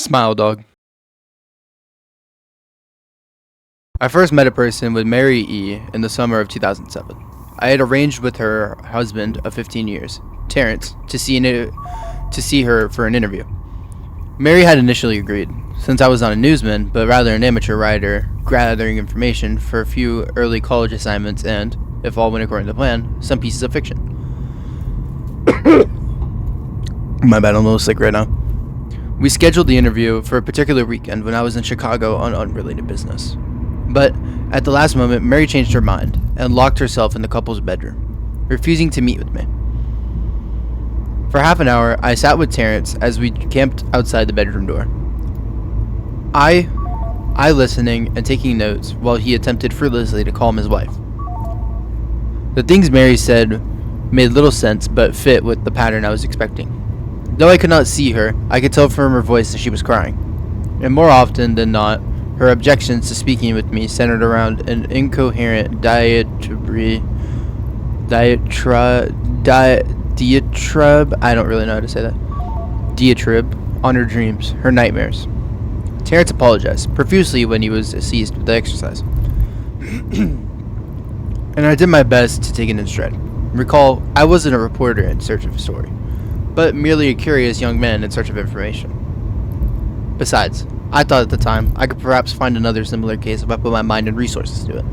Smile Dog. I first met a person with Mary E. in the summer of 2007. I had arranged with her husband of 15 years, Terrence, to see her for an interview. Mary had initially agreed, since I was not a newsman, but rather an amateur writer gathering information for a few early college assignments and, if all went according to plan, some pieces of fiction. My bad, I'm a little sick right now. We scheduled the interview for a particular weekend when I was in Chicago on unrelated business. But at the last moment, Mary changed her mind and locked herself in the couple's bedroom, refusing to meet with me. For half an hour, I sat with Terrence as we camped outside the bedroom door. I listening and taking notes while he attempted fruitlessly to calm his wife. The things Mary said made little sense but fit with the pattern I was expecting. Though I could not see her, I could tell from her voice that she was crying. And more often than not, her objections to speaking with me centered around an incoherent diatribe, I don't really know how to say that, diatribe on her dreams, her nightmares. Terrence apologized profusely when he was seized with the exercise. And I did my best to take it in stride. Recall, I wasn't a reporter in search of a story, but merely a curious young man in search of information. Besides, I thought at the time I could perhaps find another similar case if I put my mind and resources to it.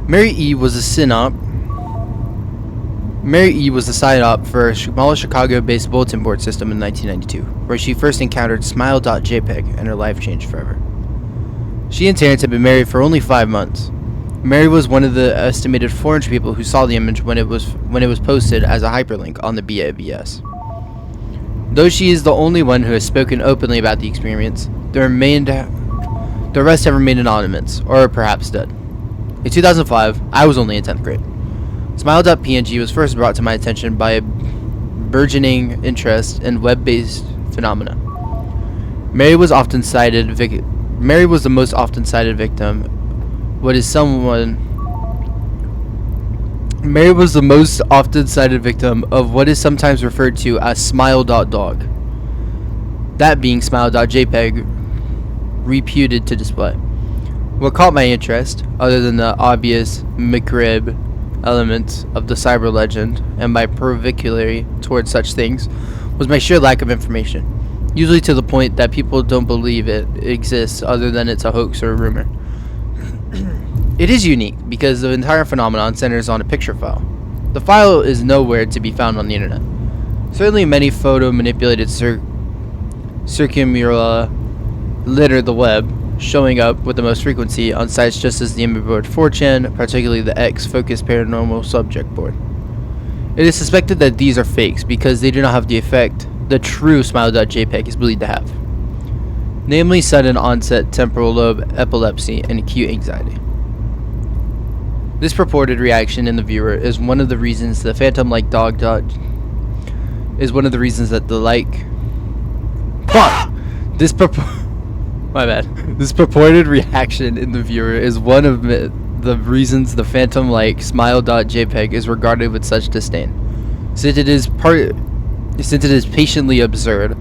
Mary E. was a sign-op for a small Chicago-based bulletin board system in 1992, where she first encountered smile.jpg and her life changed forever. She and Terrence had been married for only 5 months. Mary was one of the estimated 400 people who saw the image when it was posted as a hyperlink on the BABS. Though she is the only one who has spoken openly about the experience, the rest have remained anonymous, or perhaps dead. In 2005, I was only in 10th grade. Smile.png was first brought to my attention by a burgeoning interest in web-based phenomena. Mary was the most often cited victim. Mary was the most often cited victim of what is sometimes referred to as smile.dog. That being smile.jpg reputed to display. What caught my interest, other than the obvious macabre elements of the cyber legend and my proclivity towards such things, was my sheer lack of information, usually to the point that people don't believe it exists other than it's a hoax or a rumor. It is unique because the entire phenomenon centers on a picture file. The file is nowhere to be found on the internet. Certainly many photo-manipulated circumula litter the web, showing up with the most frequency on sites just as the image board 4chan, particularly the X-focused paranormal subject board. It is suspected that these are fakes because they do not have the effect the true smile.jpg is believed to have, namely sudden onset temporal lobe epilepsy and acute anxiety. This purported reaction in the viewer is one of the reasons the phantom-like dog is one of the reasons that the This purported reaction in the viewer is one of the reasons the phantom-like smile.jpg is regarded with such disdain, since it is patiently absurd.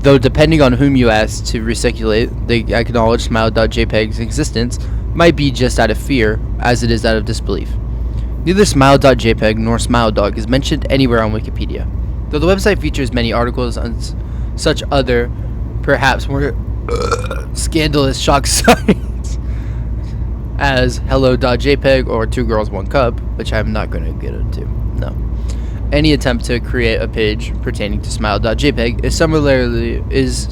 Though depending on whom you ask to recirculate the acknowledged smile.jpg's existence might be just out of fear, as it is out of disbelief. Neither smile.jpg nor smiledog is mentioned anywhere on Wikipedia, though the website features many articles on such other, perhaps more scandalous shock sites as hello.jpg or 2 girls 1 cup, which I'm not going to get into. No. Any attempt to create a page pertaining to smile.jpg is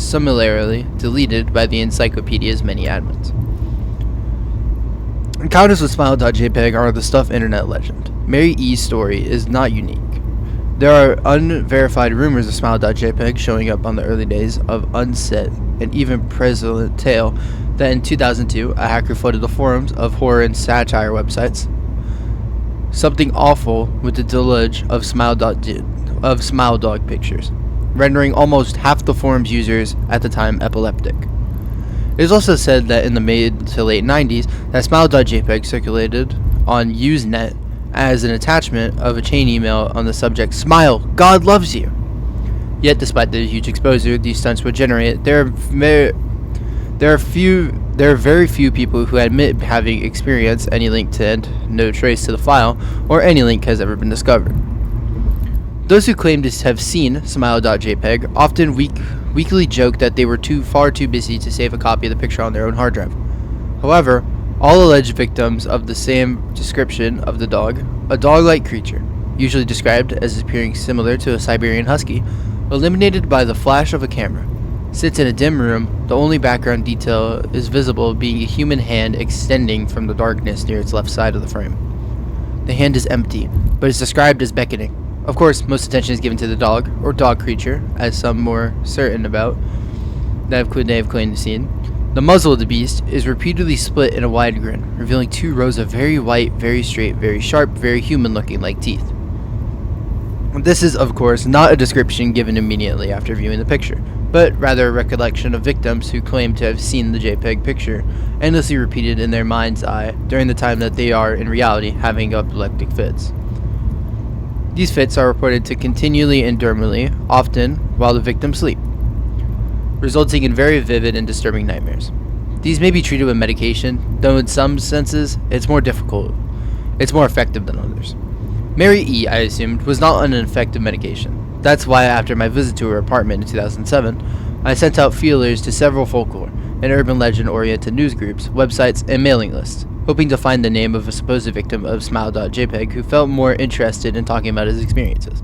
similarly deleted by the encyclopedia's many admins. Encounters with smile.jpg are the stuff internet legend. Mary E.'s story is not unique. There are unverified rumors of smile.jpg showing up on the early days of Unset and even prevalent tale that in 2002 a hacker flooded the forums of horror and satire websites. Something awful with the deluge of smile dog pictures, rendering almost half the forum's users at the time epileptic. It is also said that in the mid to late 90s that smile.jpg circulated on Usenet as an attachment of a chain email on the subject "Smile, God loves you." Yet, despite the huge exposure these stunts would generate, there are very few people who admit having experienced any link to and no trace to the file, or any link has ever been discovered. Those who claim to have seen smile.jpg often weakly joke that they were far too busy to save a copy of the picture on their own hard drive. However, all alleged victims of the same description of the dog, a dog-like creature, usually described as appearing similar to a Siberian husky, illuminated by the flash of a camera, sits in a dim room. The only background detail is visible being a human hand extending from the darkness near its left side of the frame. The hand is empty, but is described as beckoning. Of course, most attention is given to the dog, or dog creature, as some more certain about they have claimed to seen. The muzzle of the beast is repeatedly split in a wide grin, revealing 2 rows of very white, very straight, very sharp, very human-looking like teeth. This is, of course, not a description given immediately after viewing the picture, but rather a recollection of victims who claim to have seen the JPEG picture, endlessly repeated in their mind's eye during the time that they are, in reality, having epileptic fits. These fits are reported to continually and dermally, often while the victims sleep, resulting in very vivid and disturbing nightmares. These may be treated with medication, though in some senses it's more effective than others. Mary E., I assumed, was not on an effective medication. That's why after my visit to her apartment in 2007, I sent out feelers to several folklore and urban legend-oriented news groups, websites, and mailing lists, hoping to find the name of a supposed victim of smile.jpg who felt more interested in talking about his experiences.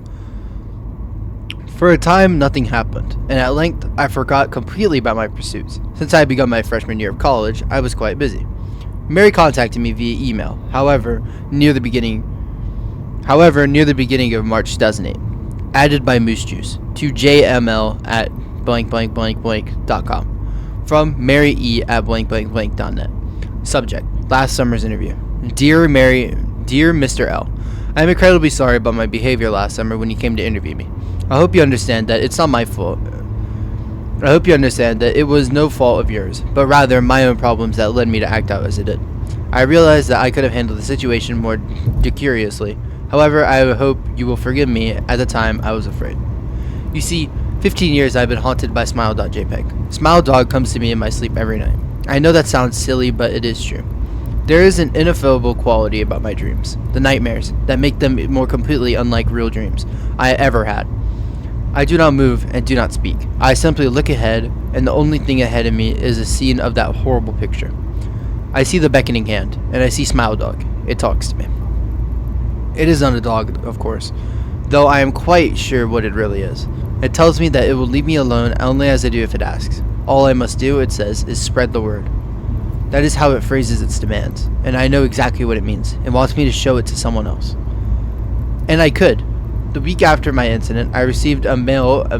For a time, nothing happened, and at length, I forgot completely about my pursuits. Since I had begun my freshman year of college, I was quite busy. Mary contacted me via email, however, near the beginning of March 2008, added by Moose Juice, to jml at blank.com, from Mary E at blank.net. Subject: last summer's interview. Dear Mr. L, I am incredibly sorry about my behavior last summer when you came to interview me. I hope you understand that it's not my fault. I hope you understand that it was no fault of yours, but rather my own problems that led me to act out as I did. I realized that I could have handled the situation more decorously. However, I hope you will forgive me. At the time, I was afraid. You see, 15 years I've been haunted by smile.jpg. Smile Dog comes to me in my sleep every night. I know that sounds silly, but it is true. There is an ineffable quality about my dreams, the nightmares, that make them more completely unlike real dreams I ever had. I do not move and do not speak. I simply look ahead, and the only thing ahead of me is a scene of that horrible picture. I see the beckoning hand, and I see Smile Dog. It talks to me. It is not a dog, of course, though I am quite sure what it really is. It tells me that it will leave me alone only as I do if it asks. All I must do, it says, is spread the word. That is how it phrases its demands, and I know exactly what it means. It wants me to show it to someone else. And I could. The week after my incident, I received in the mail a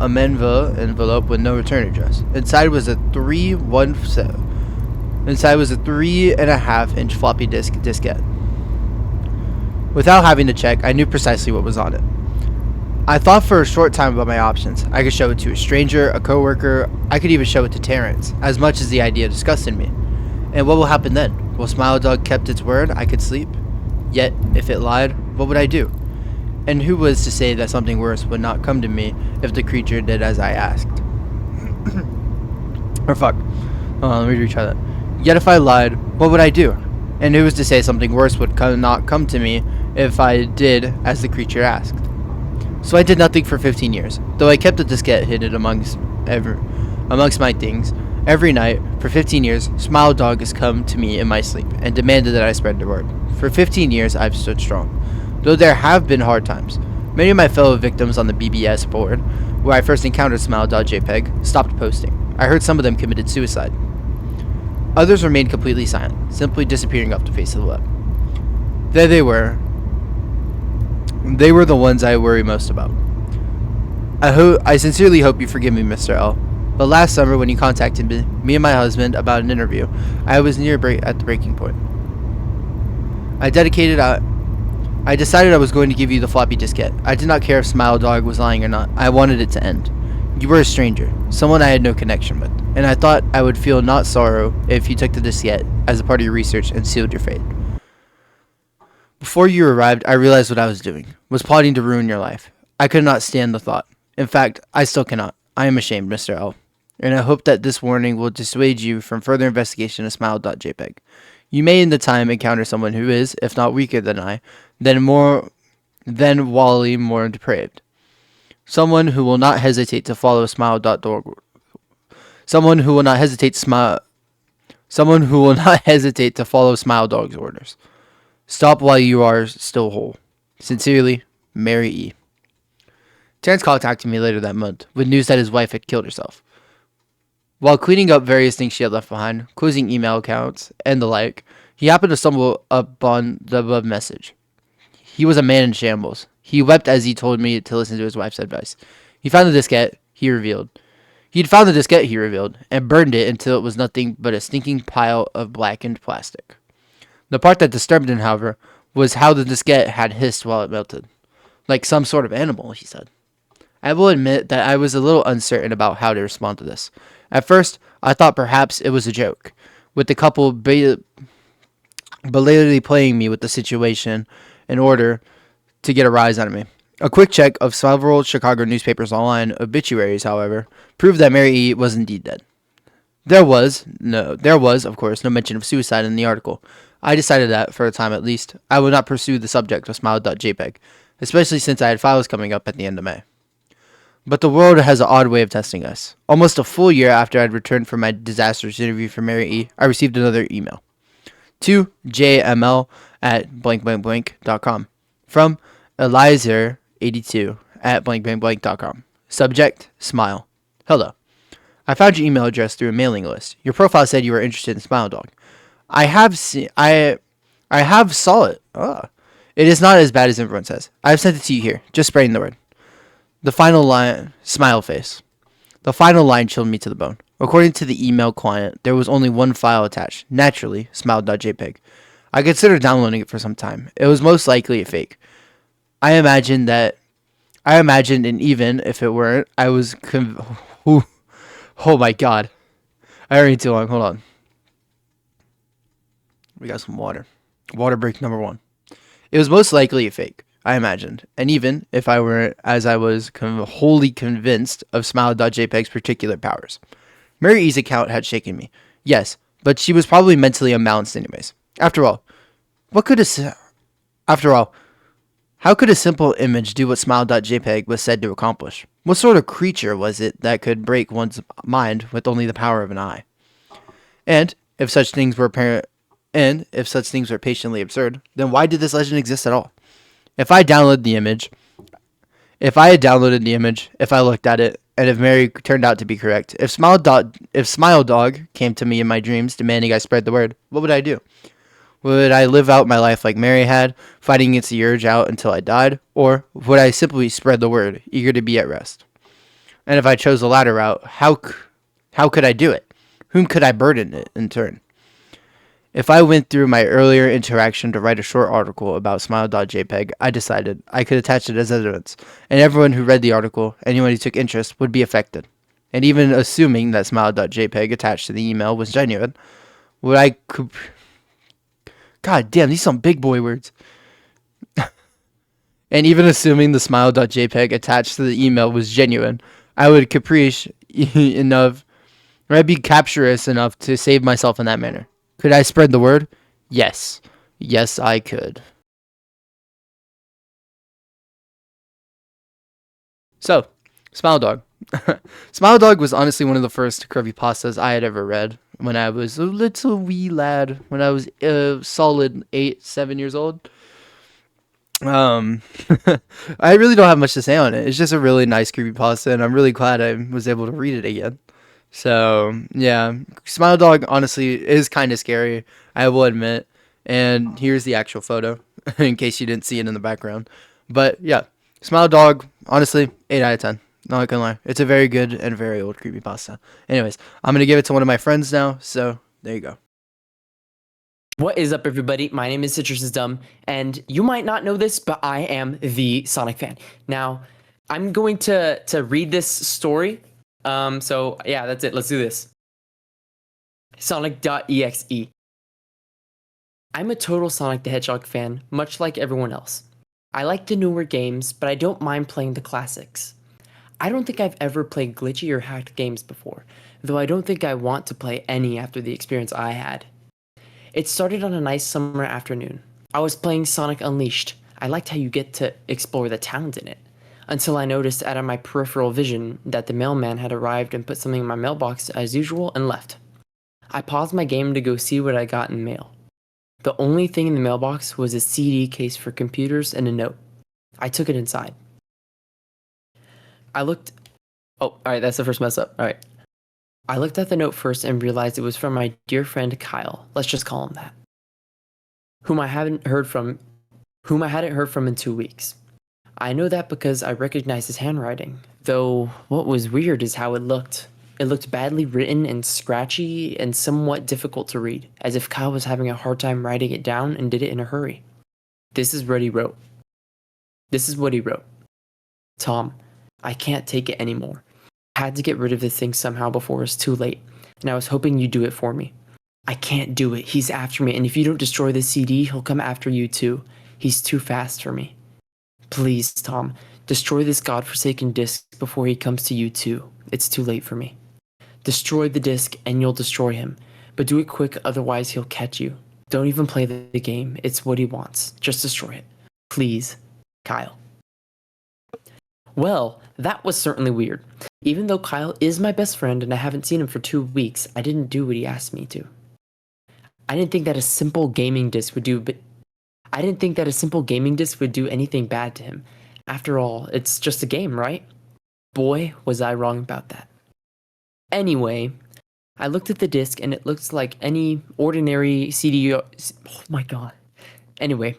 Menva envelope with no return address. Inside was a 3.5-inch floppy diskette. Without having to check, I knew precisely what was on it. I thought for a short time about my options. I could show it to a stranger, a coworker. I could even show it to Terrence, as much as the idea disgusted me. And what will happen then? Will Smile Dog kept its word? I could sleep. Yet, if it lied, what would I do? And who was to say that something worse would not come to me if the creature did as I asked? Or fuck. Hold on, let me retry that. Yet if I lied, what would I do? And who was to say something worse would not come to me if I did as the creature asked? So I did nothing for 15 years, though I kept the diskette hidden amongst my things. Every night, for 15 years, Smile Dog has come to me in my sleep and demanded that I spread the word. For 15 years, I've stood strong. Though there have been hard times. Many of my fellow victims on the BBS board, where I first encountered smile.jpg, stopped posting. I heard some of them committed suicide. Others remained completely silent, simply disappearing off the face of the web. There they were. They were the ones I worry most about. I sincerely hope you forgive me, Mr. L. But last summer when you contacted me and my husband about an interview, I was at the breaking point. I decided I was going to give you the floppy diskette. I did not care if Smile Dog was lying or not. I wanted it to end. You were a stranger, someone I had no connection with, and I thought I would feel not sorrow if you took the diskette as a part of your research and sealed your fate. Before you arrived, I realized what I was doing, was plotting to ruin your life. I could not stand the thought. In fact, I still cannot. I am ashamed, Mr. L. And I hope that this warning will dissuade you from further investigation of smile.jpg. You may in the time encounter someone who is, if not weaker than I, then wholly more depraved. Someone who will not hesitate to follow smile.org. Someone who will not hesitate to smile. Someone who will not hesitate to follow Smile Dog's orders. Stop while you are still whole. Sincerely, Mary E. Terrence contacted me later that month with news that his wife had killed herself. While cleaning up various things she had left behind, closing email accounts, and the like, he happened to stumble upon the above message. He was a man in shambles. He wept as he told me to listen to his wife's advice. He'd found the diskette, he revealed, and burned it until it was nothing but a stinking pile of blackened plastic. The part that disturbed him, however, was how the diskette had hissed while it melted. Like some sort of animal, he said. I will admit that I was a little uncertain about how to respond to this. At first, I thought perhaps it was a joke, with the couple belatedly playing me with the situation in order to get a rise out of me. A quick check of several Chicago newspapers' online obituaries, however, proved that Mary E. was indeed dead. There was, of course, no mention of suicide in the article. I decided that, for a time at least, I would not pursue the subject of smile.jpg, especially since I had files coming up at the end of May. But the world has an odd way of testing us. Almost a full year after I had returned from my disastrous interview for Mary E., I received another email. To jml@blankblankblank.com from Elizer82@blankblankblank.com. Subject, smile. Hello. I found your email address through a mailing list. Your profile said you were interested in Smile Dog. I have saw it. It is not as bad as everyone says. I have sent it to you here. Just spreading the word. The final line, smile face. The final line chilled me to the bone. According to the email client, there was only one file attached. Naturally, smile.jpg. I considered downloading it for some time. It was most likely a fake. I imagined, and even if it weren't, I was oh my god. I already too long. Hold on. We got some water. Water break number 1. It was most likely a fake, I imagined. And even if I weren't, as I was wholly convinced of smile.jpg's particular powers. Mary E's account had shaken me. Yes, but she was probably mentally unbalanced anyways. After all, how could a simple image do what smile.jpg was said to accomplish? What sort of creature was it that could break one's mind with only the power of an eye? And if such things were patiently absurd, then why did this legend exist at all? If I had downloaded the image, if I looked at it, and if Mary turned out to be correct, if Smile Dog came to me in my dreams demanding I spread the word, what would I do? Would I live out my life like Mary had, fighting against the urge out until I died? Or would I simply spread the word, eager to be at rest? And if I chose the latter route, how could I do it? Whom could I burden it in turn? If I went through my earlier interaction to write a short article about smile.jpg, I decided I could attach it as evidence, and everyone who read the article, anyone who took interest, would be affected. And even assuming that smile.jpg attached to the email was genuine, God damn, these are some big boy words. And even assuming the smile.jpg attached to the email was genuine, I would I'd be captious enough to save myself in that manner. Could I spread the word? Yes. Yes, I could. So, Smile Dog. Smile Dog was honestly one of the first creepypastas I had ever read when I was a little wee lad, when I was a solid 7 years old. I really don't have much to say on it. It's just a really nice creepypasta, and I'm really glad I was able to read it again. So, yeah, Smile Dog honestly is kind of scary, I will admit. And here's the actual photo, in case you didn't see it in the background. But, yeah, Smile Dog, honestly, 8 out of 10. Not gonna lie. It's a very good and very old creepypasta. Anyways, I'm gonna give it to one of my friends now, so there you go. What is up, everybody? My name is Citrus is Dumb, and you might not know this, but I am the Sonic fan. Now, I'm going to read this story. So yeah, that's it. Let's do this. Sonic.exe. I'm a total Sonic the Hedgehog fan, much like everyone else. I like the newer games, but I don't mind playing the classics. I don't think I've ever played glitchy or hacked games before, though I don't think I want to play any after the experience I had. It started on a nice summer afternoon. I was playing Sonic Unleashed. I liked how you get to explore the towns in it. Until I noticed out of my peripheral vision that the mailman had arrived and put something in my mailbox as usual and left. I paused my game to go see what I got in mail. The only thing in the mailbox was a CD case for computers and a note. I took it inside. I looked. Oh, alright, that's the first mess up. Alright. I looked at the note first and realized it was from my dear friend Kyle. Let's just call him that. Whom I hadn't heard from in 2 weeks. I know that because I recognized his handwriting. Though what was weird is how it looked. It looked badly written and scratchy and somewhat difficult to read, as if Kyle was having a hard time writing it down and did it in a hurry. This is what he wrote. Tom, I can't take it anymore. I had to get rid of this thing somehow before it's too late, and I was hoping you'd do it for me. I can't do it. He's after me, and if you don't destroy the CD, he'll come after you too. He's too fast for me. Please, Tom, destroy this godforsaken disc before he comes to you too. It's too late for me. Destroy the disc and you'll destroy him, but do it quick, otherwise he'll catch you. Don't even play the game. It's what he wants. Just destroy it. Please, Kyle. Well, that was certainly weird. Even though Kyle is my best friend and I haven't seen him for 2 weeks, I didn't do what he asked me to. I didn't think that a simple gaming disc would do anything bad to him. After all, it's just a game, right? Boy, was I wrong about that. Anyway, I looked at the disc and it looks like any ordinary CD. Oh my god. Anyway,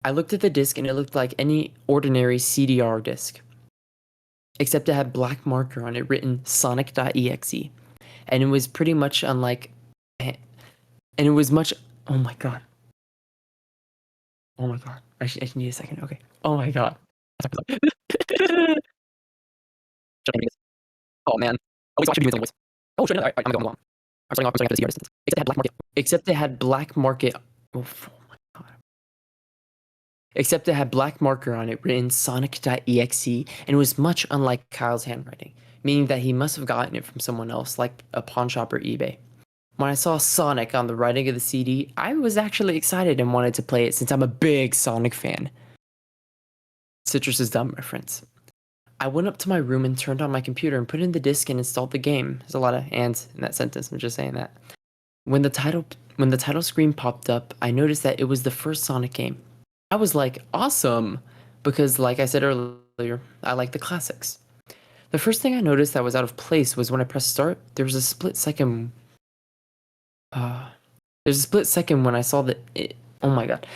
I looked at the disc and it looked like any ordinary CDR disc. Except it had black marker on it written sonic.exe. And it was pretty much unlike. And it was much. Oh my god. Oh my god. I need a second. Okay. Oh my god. Oh man. Oh, wait, so I should be doing voice. Oh, should I? Alright, I'm going. I'm starting off with the distance. Except it had black market. Oh my god. Except it had black marker on it written sonic.exe, and it was much unlike Kyle's handwriting, meaning that he must have gotten it from someone else, like a pawn shop or eBay. When I saw Sonic on the writing of the CD, I was actually excited and wanted to play it since I'm a big Sonic fan. Citrus is dumb reference. I went up to my room and turned on my computer and put in the disc and installed the game. There's a lot of ands in that sentence, I'm just saying that. When the title screen popped up, I noticed that it was the first Sonic game. I was like, awesome! Because like I said earlier, I like the classics. The first thing I noticed that was out of place was when I pressed start, there was a split second. There's a split second when I saw that it. Oh my god.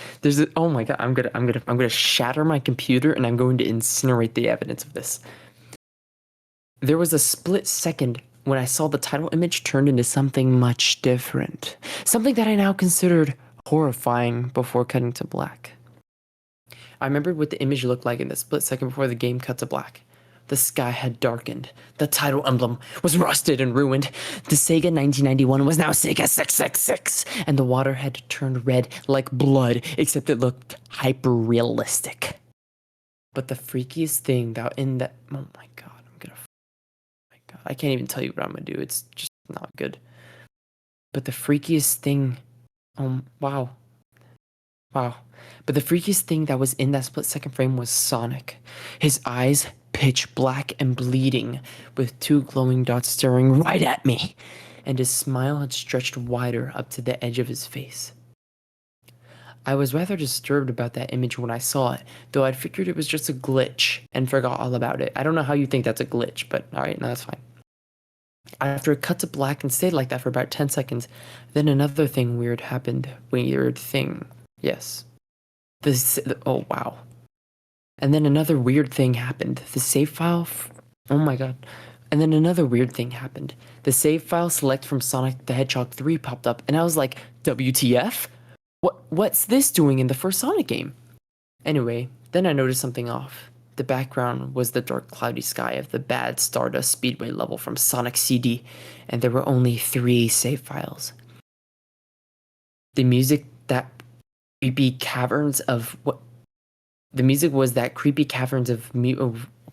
Oh my god. I'm gonna shatter my computer and I'm going to incinerate the evidence of this. There was a split second when I saw the title image turned into something much different. Something that I now considered horrifying before cutting to black. I remembered what the image looked like in the split second before the game cut to black. The sky had darkened. The title emblem was rusted and ruined. The Sega 1991 was now Sega 666. And the water had turned red like blood, except it looked hyper-realistic. But the freakiest thing that in that... Oh my god, I can't even tell you what I'm gonna do. It's just not good. But the freakiest thing... wow. But the freakiest thing that was in that split second frame was Sonic. His eyes pitch black and bleeding, with 2 glowing dots staring right at me, and his smile had stretched wider up to the edge of his face. I was rather disturbed about that image when I saw it, though I'd figured it was just a glitch and forgot all about it. I don't know how you think that's a glitch, but alright, no, that's fine. After it cut to black and stayed like that for about 10 seconds, then another thing weird happened. Weird thing. Yes. Oh wow. And then another weird thing happened. The save file... oh my god. And then another weird thing happened. The save file select from Sonic the Hedgehog 3 popped up, and I was like, WTF? What's this doing in the first Sonic game? Anyway, then I noticed something off. The background was the dark cloudy sky of the bad Stardust Speedway level from Sonic CD, and there were only 3 save files. The music, that creepy caverns of what... The music was that creepy caverns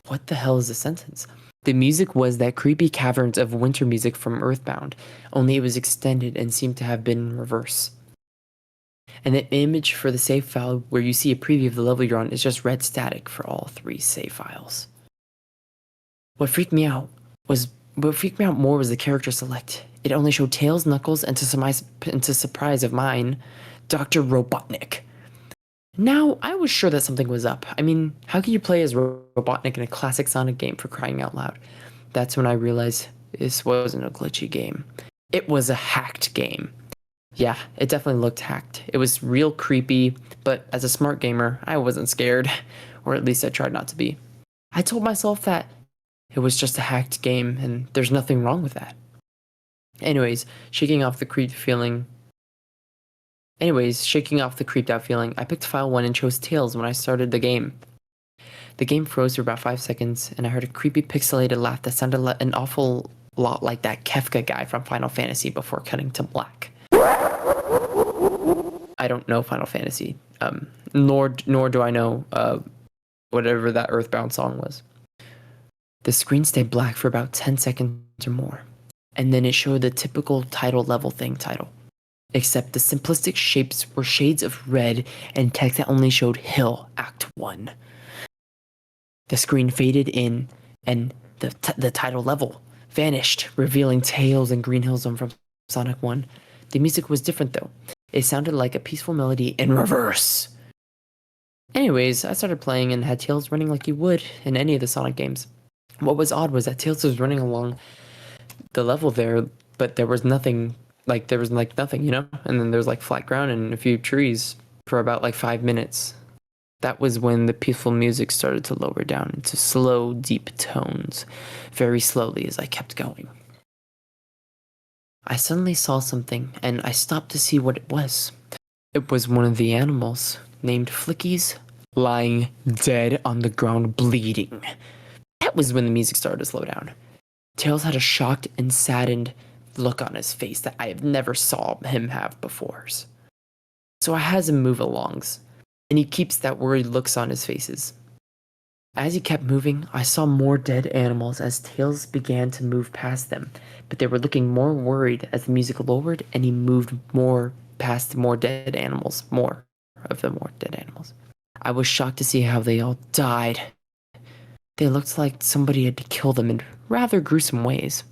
what the hell is the sentence? The music was that creepy caverns of winter music from Earthbound, only it was extended and seemed to have been in reverse. And the image for the save file where you see a preview of the level you're on is just red static for all 3 save files. What freaked me out more was the character select. It only showed Tails, Knuckles, and to surprise of mine, Dr. Robotnik. Now, I was sure that something was up. I mean, how can you play as Robotnik in a classic Sonic game, for crying out loud? That's when I realized this wasn't a glitchy game. It was a hacked game. Yeah, it definitely looked hacked. It was real creepy, but as a smart gamer, I wasn't scared. Or at least I tried not to be. I told myself that it was just a hacked game, and there's nothing wrong with that. Anyways, shaking off the creeped out feeling, I picked file 1 and chose Tails when I started the game. The game froze for about 5 seconds, and I heard a creepy pixelated laugh that sounded an awful lot like that Kefka guy from Final Fantasy before cutting to black. I don't know Final Fantasy, nor do I know whatever that Earthbound song was. The screen stayed black for about 10 seconds or more, and then it showed the typical title level thing title. Except the simplistic shapes were shades of red and text that only showed Hill Act 1. The screen faded in and the title level vanished, revealing Tails and Green Hill Zone from Sonic 1. The music was different though. It sounded like a peaceful melody in reverse. Anyways, I started playing and had Tails running like you would in any of the Sonic games. What was odd was that Tails was running along the level there, but there was nothing, you know? And then there's like flat ground and a few trees for about like 5 minutes. That was when the peaceful music started to lower down into slow, deep tones, very slowly as I kept going. I suddenly saw something, and I stopped to see what it was. It was one of the animals, named Flickies, lying dead on the ground bleeding. That was when the music started to slow down. Tails had a shocked and saddened look on his face that I have never saw him have before. So I had him move along, and he keeps that worried looks on his faces. As he kept moving, I saw more dead animals as Tails began to move past them, but they were looking more worried as the music lowered and he moved more past more dead animals. I was shocked to see how they all died. They looked like somebody had to kill them in rather gruesome ways.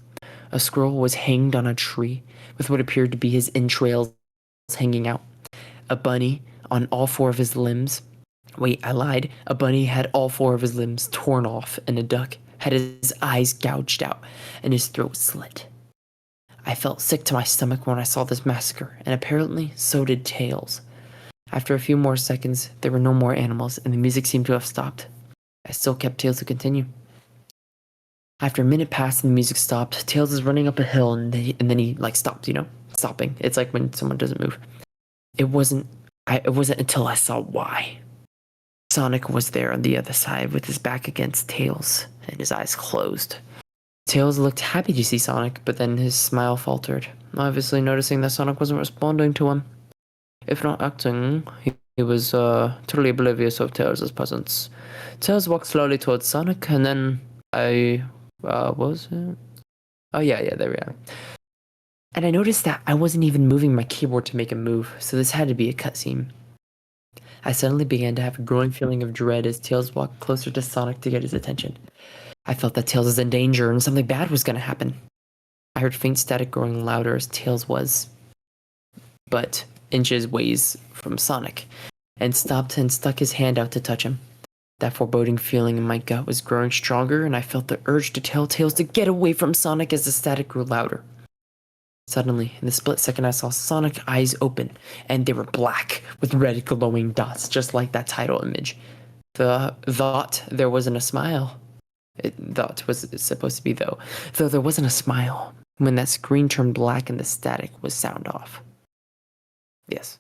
A squirrel was hanged on a tree with what appeared to be his entrails hanging out. A bunny on all 4 of his limbs. Wait, I lied. A bunny had all 4 of his limbs torn off, and a duck had his eyes gouged out and his throat slit. I felt sick to my stomach when I saw this massacre, and apparently so did Tails. After a few more seconds, there were no more animals, and the music seemed to have stopped. I still kept Tails to continue. After a minute passed and the music stopped, Tails is running up a hill, and then he stopped, stopping. It's like when someone doesn't move. It wasn't until I saw why. Sonic was there on the other side with his back against Tails and his eyes closed. Tails looked happy to see Sonic, but then his smile faltered, obviously noticing that Sonic wasn't responding to him. If not acting, he was totally oblivious of Tails' presence. Tails walked slowly towards Sonic, and then what was it? Oh yeah, there we are. And I noticed that I wasn't even moving my keyboard to make a move, so this had to be a cutscene. I suddenly began to have a growing feeling of dread as Tails walked closer to Sonic to get his attention. I felt that Tails was in danger and something bad was going to happen. I heard faint static growing louder as Tails was, but inches ways from Sonic, and stopped and stuck his hand out to touch him. That foreboding feeling in my gut was growing stronger, and I felt the urge to tell Tails to get away from Sonic as the static grew louder. Suddenly, in the split second, I saw Sonic eyes open, and they were black with red glowing dots, just like that title image. Thought there wasn't a smile. Thought was supposed to be though there wasn't a smile when that screen turned black and the static was sound off. Yes.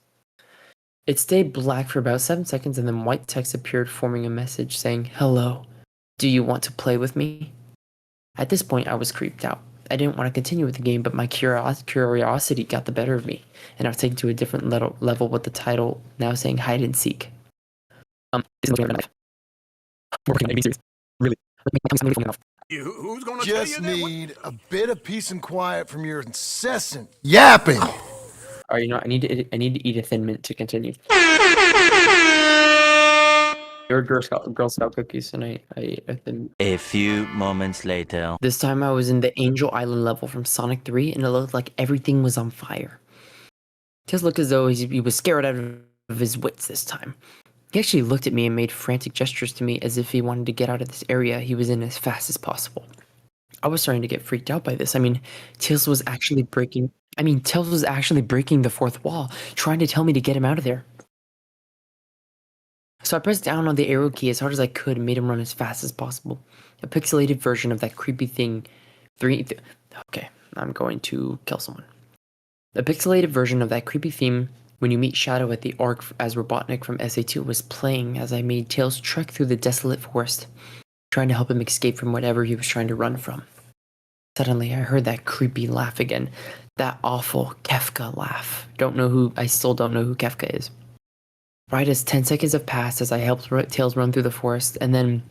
It stayed black for about 7 seconds, and then white text appeared forming a message saying, "Hello, do you want to play with me?" At this point, I was creeped out. I didn't want to continue with the game, but my curiosity got the better of me, and I was taken to a different level with the title now saying hide and seek. This is my knife. We're working on it, being serious. Really. Who's gonna Just tell you that? need a bit of peace and quiet from your incessant yapping. All right, you know what? I need to eat a Thin Mint to continue. There were Girl Scout cookies, and I ate a Thin. A few moments later. This time I was in the Angel Island level from Sonic 3, and it looked like everything was on fire. Tails looked as though he was scared out of his wits this time. He actually looked at me and made frantic gestures to me as if he wanted to get out of this area he was in as fast as possible. I was starting to get freaked out by this. I mean, Tails was actually breaking the fourth wall, trying to tell me to get him out of there. So I pressed down on the arrow key as hard as I could and made him run as fast as possible. A pixelated version of that creepy thing. Okay, I'm going to kill someone. A pixelated version of that creepy theme when you meet Shadow at the Ark as Robotnik from SA2 was playing as I made Tails trek through the desolate forest, trying to help him escape from whatever he was trying to run from. Suddenly, I heard that creepy laugh again. That awful Kefka laugh. I still don't know who Kefka is. Right as 10 seconds have passed as I helped Tails run through the forest, and then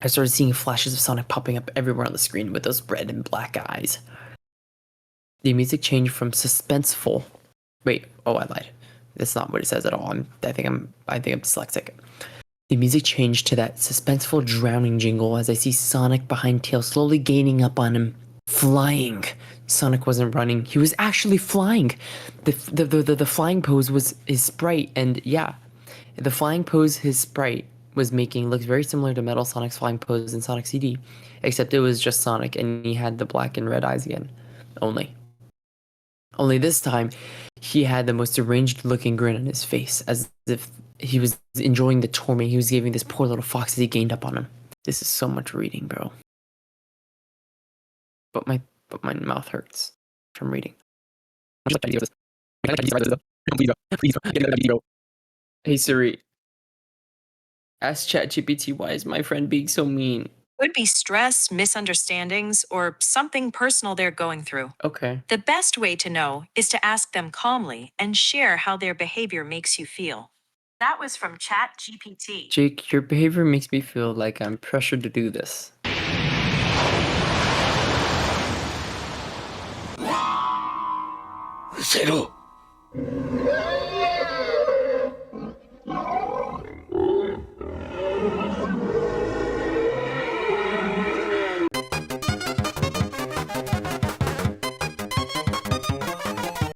I started seeing flashes of Sonic popping up everywhere on the screen with those red and black eyes. The music changed from suspenseful. Wait, oh, I lied. That's not what it says at all. I think I'm dyslexic. The music changed to that suspenseful drowning jingle as I see Sonic behind Tails slowly gaining up on him, flying. Sonic wasn't running; he was actually flying. The flying pose was his sprite, and yeah, the flying pose his sprite was making looks very similar to Metal Sonic's flying pose in Sonic CD, except it was just Sonic and he had the black and red eyes again. Only this time, he had the most deranged looking grin on his face, as if he was enjoying the torment he was giving this poor little fox as he gained up on him. This is so much reading, bro. But my mouth hurts from reading. Hey Siri, ask ChatGPT why is my friend being so mean? Could be stress, misunderstandings, or something personal they're going through. Okay. The best way to know is to ask them calmly and share how their behavior makes you feel. That was from ChatGPT. Jake, your behavior makes me feel like I'm pressured to do this. Zero.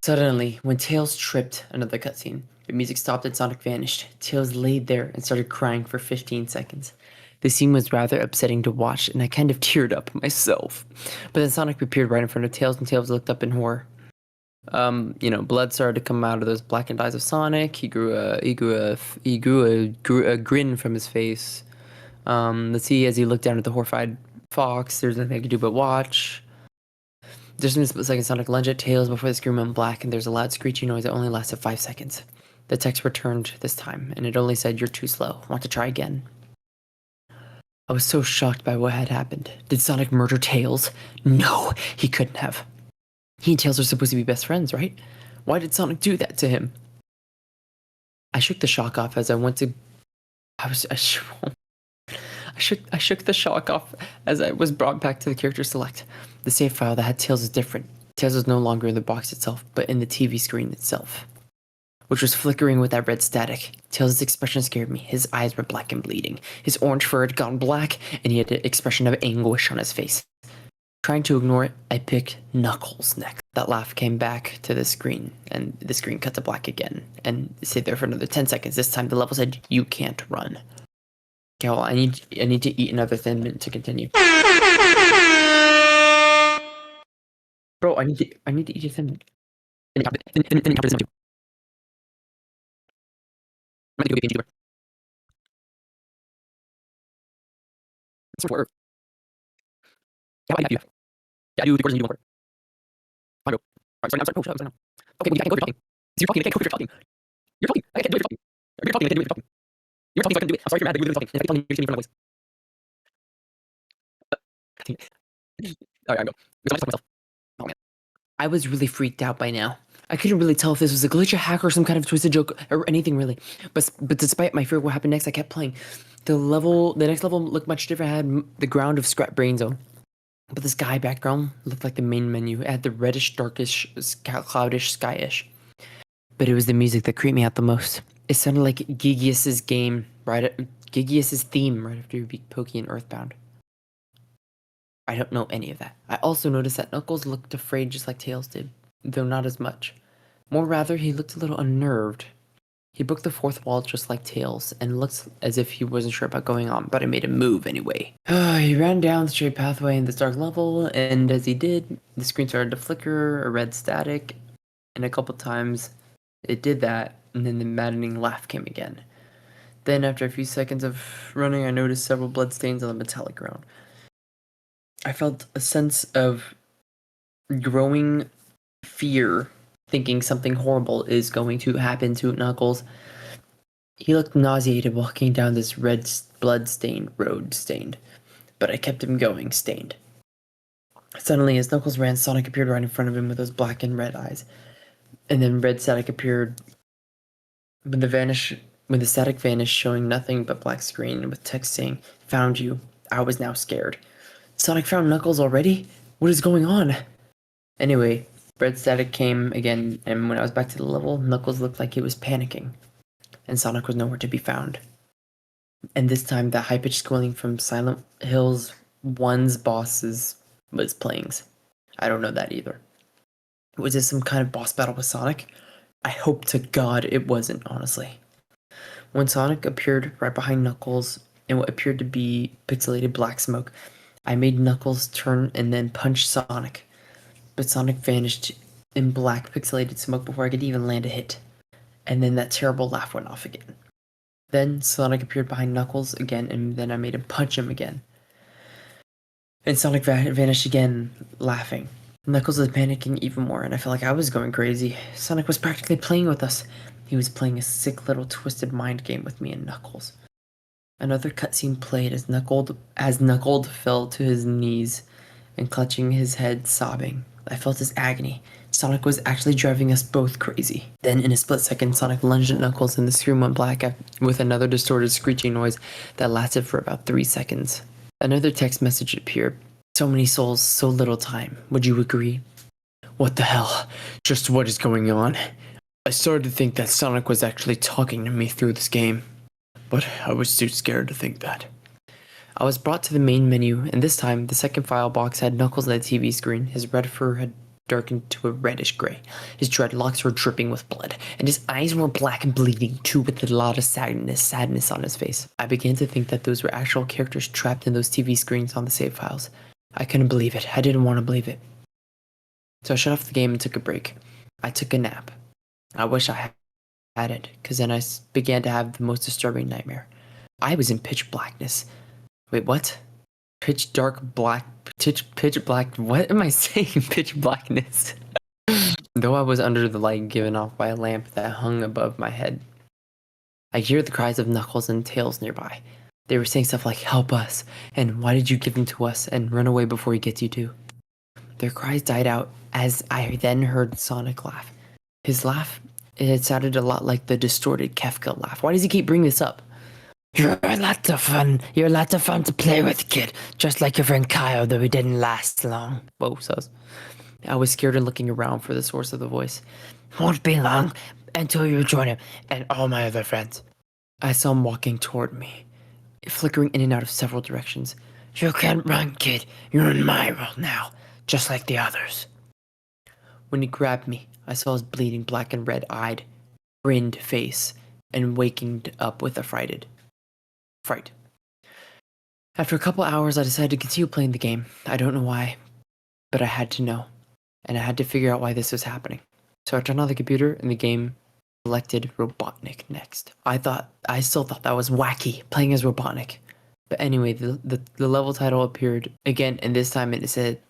Suddenly, when Tails tripped, another cutscene. The music stopped and Sonic vanished. Tails laid there and started crying for 15 seconds. The scene was rather upsetting to watch, and I kind of teared up myself. But then Sonic appeared right in front of Tails, and Tails looked up in horror. Blood started to come out of those blackened eyes of Sonic. He grew a grin from his face. Let's see, as he looked down at the horrified fox, there's nothing I could do but watch. There's a split-second Sonic lunged at Tails before the screen went black, and there's a loud screeching noise that only lasted 5 seconds. The text returned this time, and it only said, "You're too slow. Want to try again?" I was so shocked by what had happened. Did Sonic murder Tails? No, he couldn't have. He and Tails are supposed to be best friends, right? Why did Sonic do that to him? I shook the shock off as I went to... I shook the shock off as I was brought back to the character select. The save file that had Tails is different. Tails was no longer in the box itself, but in the TV screen itself, which was flickering with that red static. Tails' expression scared me. His eyes were black and bleeding. His orange fur had gone black, and he had an expression of anguish on his face. Trying to ignore it, I picked Knuckles next. That laugh came back to the screen, and the screen cut to black again, and stayed there for another 10 seconds. This time the level said, "You can't run." Okay, well, I need to eat another Thin Mint to continue. Bro, I need to eat a Thin Mint. Thin Mint too. I'm gonna go be a YouTuber. It's work. Yeah, I have you. Yeah, I do the course and you don't work. I go. Alright, sorry, I'm sorry. Oh, shut up. Okay, well, you can't go if you're talking. You're talking, I can't go if you're talking. You're talking, I can't do it if you're talking. You're talking, I can't do it if you're talking. You're talking, so I can do it. I'm sorry if you're mad, but you're talking. If I keep talking, you're just giving me front of my voice. Alright, I go. Because I'm just talking myself. Oh man. I was really freaked out by now. I couldn't really tell if this was a glitch, a hack, or some kind of twisted joke, or anything really. But despite my fear of what happened next, I kept playing. The next level looked much different. It had the ground of Scrap Brain Zone. But the sky background looked like the main menu. It had the reddish, darkish, cloudish, skyish. But it was the music that creeped me out the most. It sounded like Gigius's theme right after you beat Pokey and Earthbound. I don't know any of that. I also noticed that Knuckles looked afraid just like Tails did, though not as much. More rather, he looked a little unnerved. He broke the fourth wall just like Tails, and looked as if he wasn't sure about going on, but I made him move anyway. He ran down the straight pathway in this dark level, and as he did, the screen started to flicker, a red static, and a couple times it did that, and then the maddening laugh came again. Then, after a few seconds of running, I noticed several bloodstains on the metallic ground. I felt a sense of growing fear, thinking something horrible is going to happen to Knuckles. He looked nauseated walking down this red blood-stained road, but I kept him going, stained. Suddenly, as Knuckles ran, Sonic appeared right in front of him with those black and red eyes. And then red static appeared. When the static vanished, showing nothing but black screen with text saying, "Found you." I was now scared. Sonic found Knuckles already? What is going on? Anyway, red static came again, and when I was back to the level, Knuckles looked like he was panicking, and Sonic was nowhere to be found. And this time, that high-pitched squealing from Silent Hills 1's bosses was playing. I don't know that either. Was this some kind of boss battle with Sonic? I hope to God it wasn't, honestly. When Sonic appeared right behind Knuckles in what appeared to be pixelated black smoke, I made Knuckles turn and then punch Sonic. But Sonic vanished in black pixelated smoke before I could even land a hit. And then that terrible laugh went off again. Then Sonic appeared behind Knuckles again, and then I made him punch him again. And Sonic vanished again, laughing. Knuckles was panicking even more, and I felt like I was going crazy. Sonic was practically playing with us. He was playing a sick little twisted mind game with me and Knuckles. Another cutscene played as Knuckles fell to his knees and clutching his head, sobbing. I felt his agony. Sonic was actually driving us both crazy. Then, in a split second, Sonic lunged at Knuckles and the screen went black with another distorted screeching noise that lasted for about 3 seconds. Another text message appeared. So many souls, so little time. Would you agree? What the hell? Just what is going on? I started to think that Sonic was actually talking to me through this game, but I was too scared to think that. I was brought to the main menu, and this time, the second file box had Knuckles on the TV screen. His red fur had darkened to a reddish gray. His dreadlocks were dripping with blood, and his eyes were black and bleeding too, with a lot of sadness on his face. I began to think that those were actual characters trapped in those TV screens on the save files. I couldn't believe it. I didn't want to believe it. So I shut off the game and took a break. I took a nap. I wish I had it, because then I began to have the most disturbing nightmare. I was in pitch blackness. Wait, what? Pitch black, what am I saying? Pitch blackness. Though I was under the light given off by a lamp that hung above my head. I hear the cries of Knuckles and Tails nearby. They were saying stuff like, "Help us," and "Why did you give him to us?" and "Run away before he gets you too." Their cries died out as I then heard Sonic laugh. His laugh, it sounded a lot like the distorted Kefka laugh. Why does he keep bringing this up? "You're a lot of fun. You're a lot of fun to play with, kid. Just like your friend Kyle, though he didn't last long." Whoa, sus. I was scared and looking around for the source of the voice. "Won't be long until you join him and all my other friends." I saw him walking toward me, flickering in and out of several directions. "You can't run, kid. You're in my world now, just like the others." When he grabbed me, I saw his bleeding black and red-eyed, grinned face, and waking up with a fright. After a couple hours, I decided to continue playing the game. I don't know why, but I had to know, and I had to figure out why this was happening. So I turned on the computer, and the game selected Robotnik next. I still thought that was wacky, playing as Robotnik. But anyway, the level title appeared again, and this time it said ...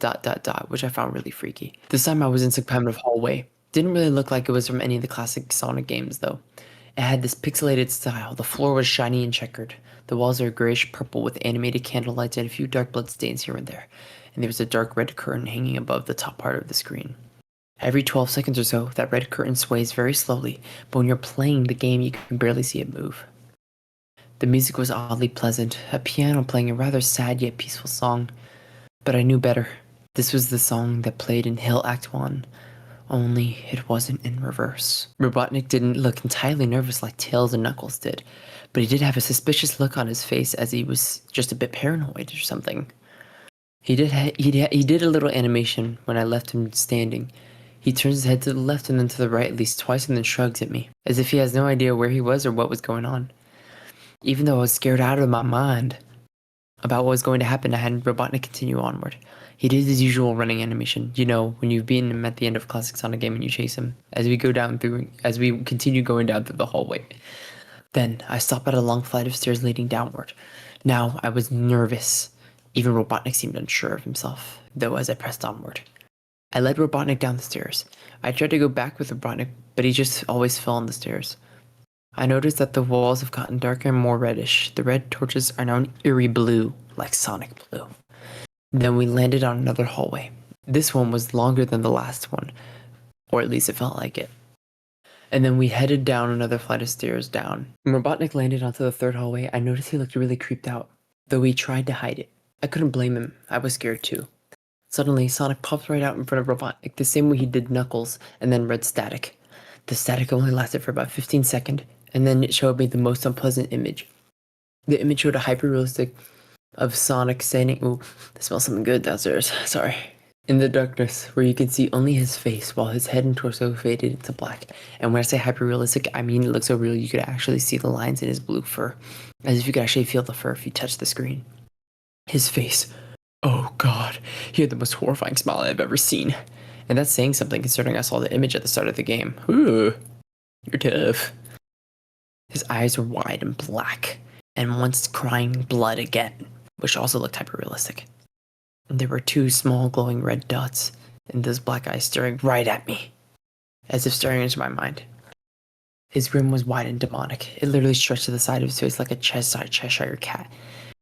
which I found really freaky. This time I was in some kind of hallway. Didn't really look like it was from any of the classic Sonic games, though. It had this pixelated style. The floor was shiny and checkered. The walls are grayish purple with animated candlelights and a few dark blood stains here and there. And there was a dark red curtain hanging above the top part of the screen. Every 12 seconds or so, that red curtain sways very slowly, but when you're playing the game, you can barely see it move. The music was oddly pleasant, a piano playing a rather sad yet peaceful song, but I knew better. This was the song that played in Hill Act 1, only it wasn't in reverse. Robotnik didn't look entirely nervous like Tails and Knuckles did, but he did have a suspicious look on his face as he was just a bit paranoid or something. He did a little animation when I left him standing. He turns his head to the left and then to the right at least twice and then shrugs at me, as if he has no idea where he was or what was going on. Even though I was scared out of my mind about what was going to happen, I had Robotnik continue onward. He did his usual running animation, you know, when you've beaten him at the end of a classic Sonic game and you chase him, as we continue going down through the hallway. Then I stop at a long flight of stairs leading downward. Now I was nervous. Even Robotnik seemed unsure of himself, though, as I pressed onward. I led Robotnik down the stairs. I tried to go back with Robotnik, but he just always fell on the stairs. I noticed that the walls have gotten darker and more reddish. The red torches are now an eerie blue, like Sonic blue. Then we landed on another hallway. This one was longer than the last one, or at least it felt like it. And then we headed down another flight of stairs down. When Robotnik landed onto the third hallway, I noticed he looked really creeped out, though he tried to hide it. I couldn't blame him. I was scared too. Suddenly, Sonic popped right out in front of Robotnik, the same way he did Knuckles, and then red static. The static only lasted for about 15 seconds, and then it showed me the most unpleasant image. The image showed a hyper-realistic of Sonic standing— ooh, I smell something good downstairs, sorry. In the darkness, where you could see only his face, while his head and torso faded into black. And when I say hyper-realistic, I mean it looked so real you could actually see the lines in his blue fur, as if you could actually feel the fur if you touched the screen. His face. Oh god, he had the most horrifying smile I've ever seen. And that's saying something considering I saw the image at the start of the game. Ooh, you're tough. His eyes were wide and black, and once crying blood again, which also looked hyper-realistic. There were two small glowing red dots, and those black eyes staring right at me, as if staring into my mind. His grin was wide and demonic. It literally stretched to the side of his face like a Cheshire cat.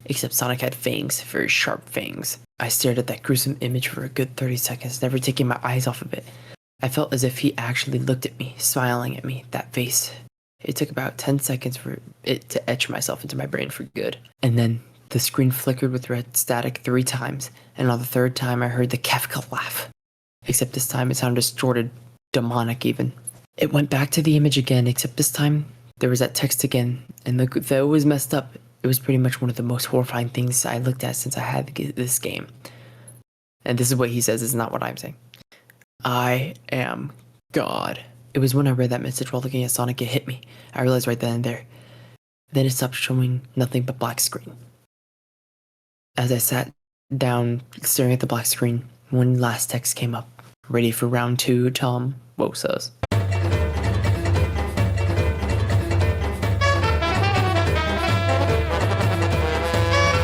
Except Sonic had fangs, very sharp fangs. I stared at that gruesome image for a good 30 seconds, never taking my eyes off of it. I felt as if he actually looked at me, smiling at me, that face. It took about 10 seconds for it to etch myself into my brain for good. And then the screen flickered with red static 3 times, and on the 3rd time I heard the Kefka laugh. Except this time it sounded distorted, demonic even. It went back to the image again, except this time there was that text again, and though it was messed up, it was pretty much one of the most horrifying things I looked at since I had this game. And this is what he says, it's not what I'm saying. I am God. It was when I read that message while looking at Sonic it hit me. I realized right then and there. Then it stopped showing nothing but black screen. As I sat down staring at the black screen, one last text came up. Ready for round 2, Tom Wosos.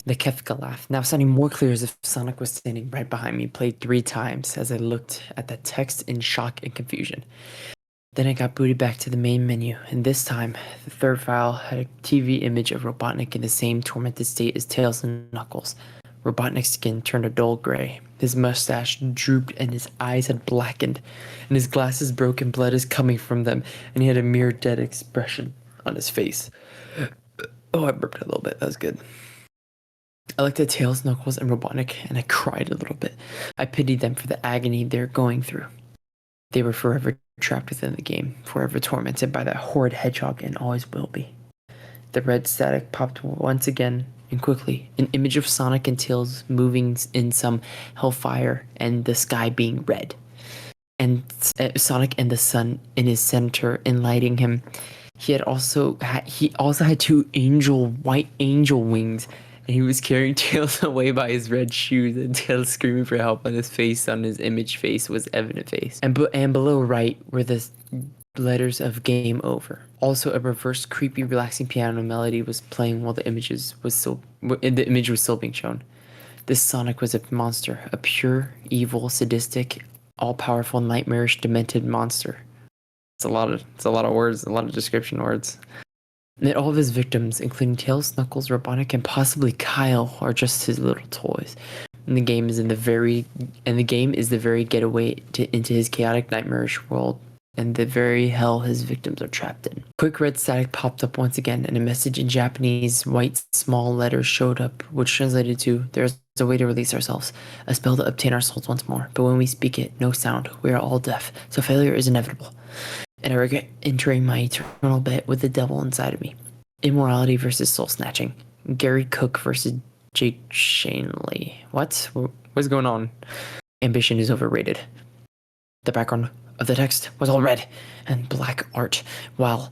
The Kefka laugh, now sounding more clear as if Sonic was standing right behind me, played 3 times as I looked at the text in shock and confusion. Then I got booted back to the main menu, and this time, the 3rd file had a TV image of Robotnik in the same tormented state as Tails and Knuckles. Robotnik's skin turned a dull gray, his mustache drooped and his eyes had blackened, and his glasses broke and blood is coming from them, and he had a mere dead expression on his face. Oh, I burped a little bit, that was good. I looked at Tails, Knuckles, and Robotnik, and I cried a little bit. I pitied them for the agony they're going through. They were forever trapped within the game, forever tormented by that horrid hedgehog, and always will be. The red static popped once again, and quickly, an image of Sonic and Tails moving in some hellfire, and the sky being red. And Sonic and the sun in his center, enlightening him. He also had 2 white angel wings, and he was carrying Tails away by his red shoes, and Tails screaming for help on his face, on his image face was evident face. And below right were the letters of game over. Also a reverse creepy relaxing piano melody was playing while the image was still being shown. This Sonic was a monster, a pure, evil, sadistic, all-powerful, nightmarish, demented monster. It's a lot of words, a lot of description words. And all of his victims, including Tails, Knuckles, Robotnik, and possibly Kyle, are just his little toys. And the game is the very getaway into his chaotic, nightmarish world, and the very hell his victims are trapped in. Quick red static popped up once again, and a message in Japanese, white small letters showed up, which translated to, "There's a way to release ourselves, a spell to obtain our souls once more. But when we speak it, no sound. We are all deaf, so failure is inevitable. And I regret entering my eternal bet with the devil inside of me. Immorality versus soul snatching. Gary Cook versus Jake Shanley. What's going on? Ambition is overrated." The background of the text was all red and black art, while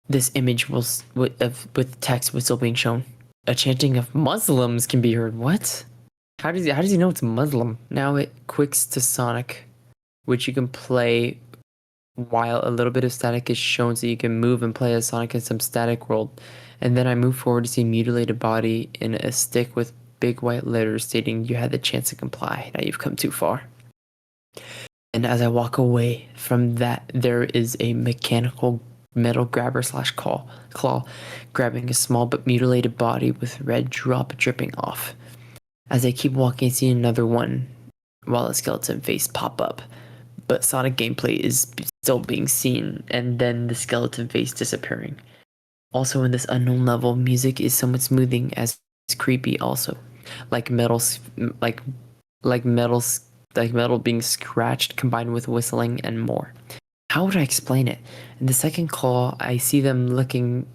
this image was with text was still being shown. A chanting of Muslims can be heard. What? How does he know it's Muslim? Now it quicks to Sonic, which you can play while a little bit of static is shown, so you can move and play as Sonic in some static world. And then I move forward to see mutilated body in a stick with big white letters stating, "You had the chance to comply. Now you've come too far." And as I walk away from that, there is a mechanical metal grabber / claw grabbing a small but mutilated body with red drop dripping off. As I keep walking, I see another one while a skeleton face pop up. But Sonic gameplay is still being seen, and then the skeleton face disappearing. Also in this unknown level, music is somewhat smoothing as it's creepy also. Like metal being scratched combined with whistling and more. How would I explain it? In the second claw, I see them looking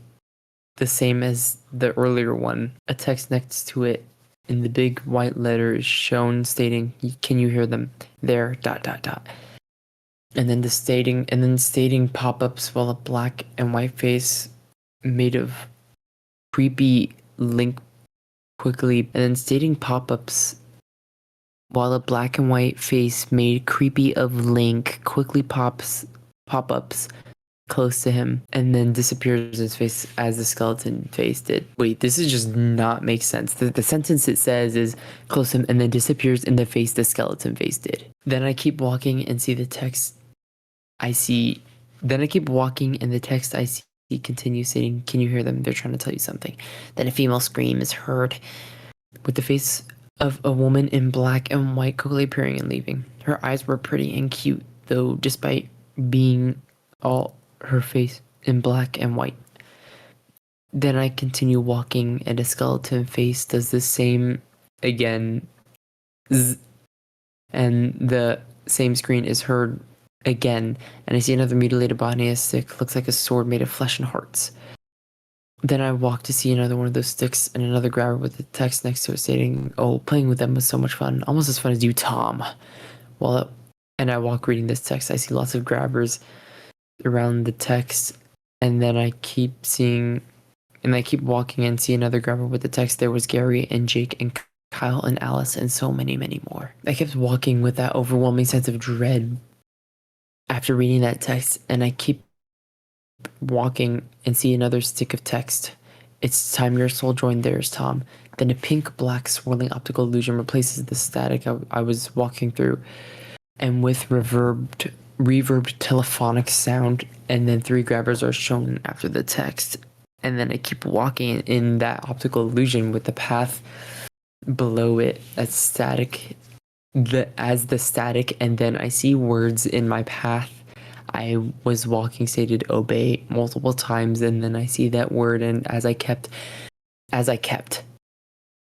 the same as the earlier one. A text next to it in the big white letters shown stating, "Can you hear them? There, ... And then stating pop-ups while a black and white face made of creepy link quickly, and then stating pop-ups while a black and white face made creepy of Link quickly pop-ups close to him, and then disappears his face as the skeleton face did. Wait, this is just not make sense. The sentence it says is close to him and then disappears in the face the skeleton face did. Then I keep walking and see the text I see continues saying, "Can you hear them? They're trying to tell you something." Then a female scream is heard with the face of a woman in black and white quickly appearing and leaving. Her eyes were pretty and cute, though, despite being all her face in black and white. Then I continue walking, and a skeleton face does the same again. And the same screen is heard again, and I see another mutilated body. A stick looks like a sword made of flesh and hearts. Then I walk to see another one of those sticks and another grabber with the text next to it stating, "Oh, playing with them was so much fun. Almost as fun as you, Tom." And I walk reading this text. I see lots of grabbers around the text, and then I keep walking and see another grabber with the text. There was Gary and Jake and Kyle and Alice and so many, many more. I kept walking with that overwhelming sense of dread after reading that text, and I keep walking and see another stick of text. "It's time your soul joined theirs, Tom." Then a pink black swirling optical illusion replaces the static I was walking through, and with reverb telephonic sound, and then 3 grabbers are shown after the text. And then I keep walking in that optical illusion with the path below it as the static, and then I see words in my path I was walking stated "obey" multiple times, and then I see that word, and as I kept,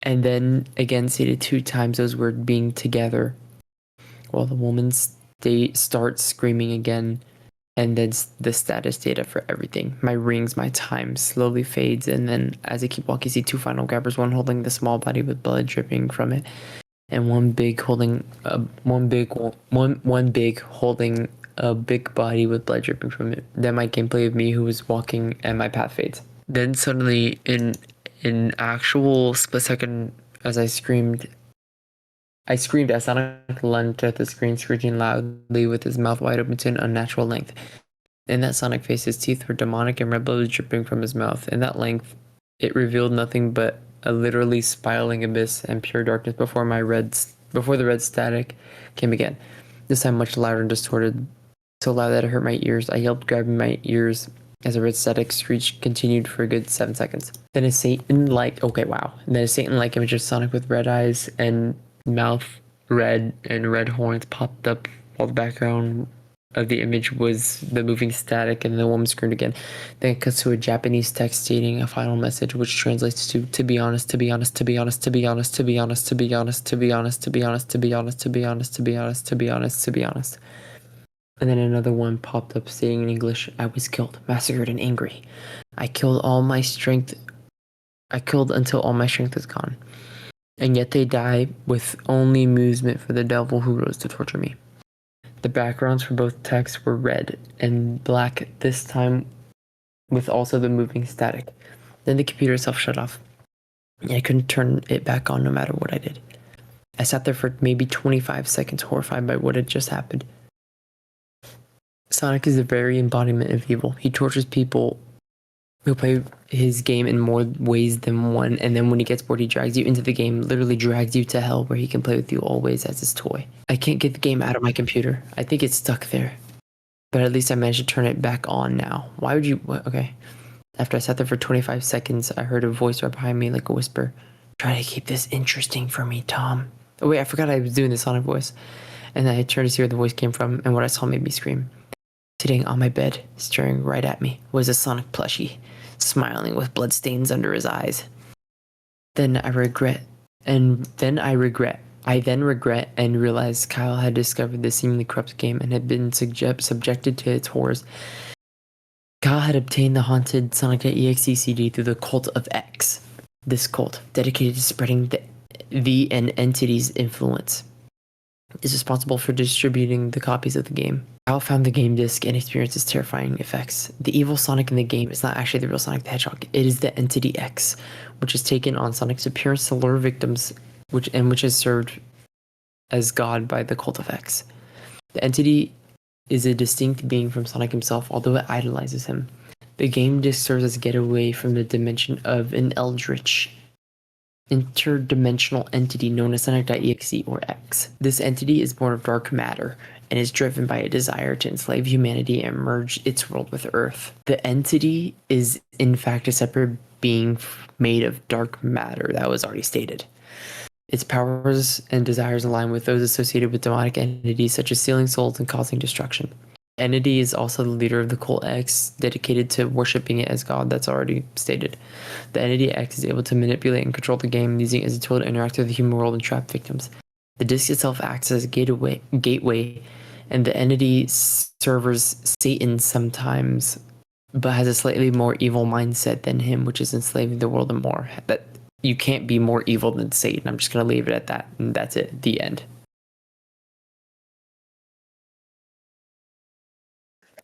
and then again stated 2 times those words being together, while the woman starts screaming again, and then the status data for everything. My rings, my time slowly fades, and then as I keep walking, I see 2 final grabbers, one holding the small body with blood dripping from it, and one big holding a big body with blood dripping from it. Then my gameplay of me who was walking and my path fades. Then suddenly, in actual split second, as I screamed as Sonic lunged at the screen, screeching loudly with his mouth wide open to an unnatural length. In that Sonic face, his teeth were demonic and red blood was dripping from his mouth. In that length, it revealed nothing but a literally spiraling abyss and pure darkness before the red static came again. This time much louder and distorted, so loud that it hurt my ears. I yelped, grabbing my ears as a red static screech continued for a good 7 seconds. Then a Satan-like image of Sonic with red eyes and mouth red and red horns popped up while the background of the image was the moving static, and the woman screamed again. Then it cuts to a Japanese text stating a final message, which translates to be honest, to be honest, to be honest, to be honest, to be honest, to be honest, to be honest, to be honest, to be honest, to be honest, to be honest, to be honest, to be honest. And then another one popped up saying in English, I was killed, massacred, and angry. I killed until all my strength is gone. And yet they die with only amusement for the devil who rose to torture me. The backgrounds for both texts were red and black, this time with also the moving static. Then the computer itself shut off, and I couldn't turn it back on no matter what I did. I sat there for maybe 25 seconds, horrified by what had just happened. Sonic is the very embodiment of evil. He tortures people who play his game in more ways than one, and then when he gets bored, he drags you into the game, literally drags you to hell where he can play with you always as his toy. I can't get the game out of my computer. I think it's stuck there. But at least I managed to turn it back on now. Why would you... What? Okay. After I sat there for 25 seconds, I heard a voice right behind me like a whisper. Try to keep this interesting for me, Tom. Oh wait, I forgot I was doing the Sonic voice. And then I turned to see where the voice came from, and what I saw made me scream. Sitting on my bed, staring right at me, was a Sonic plushie, smiling with bloodstains under his eyes. I then regret and realized Kyle had discovered this seemingly corrupt game and had been subjected to its horrors. Kyle had obtained the haunted sonic.exe CD through the cult of X. This cult, dedicated to spreading the entity's influence, is responsible for distributing the copies of the game. Kyle found the game disc and experienced its terrifying effects. The evil Sonic in the game is not actually the real Sonic the Hedgehog. It is the entity X, which has taken on Sonic's appearance to lure victims, which is served as God by the cult of X. The entity is a distinct being from Sonic himself, although it idolizes him. The game disc serves as a getaway from the dimension of an eldritch interdimensional entity known as sonic.exe or X. This entity is born of dark matter and is driven by a desire to enslave humanity and merge its world with Earth. The entity is in fact a separate being made of dark matter that was already stated. Its powers and desires align with those associated with demonic entities such as stealing souls and causing destruction. The entity is also the leader of the cult X, dedicated to worshipping it as God, that's already stated. The entity X is able to manipulate and control the game, using it as a tool to interact with the human world and trap victims. The disc itself acts as a gateway, and the entity serves Satan sometimes, but has a slightly more evil mindset than him, which is enslaving the world and more. That you can't be more evil than Satan. I'm just going to leave it at that, and that's it. The end.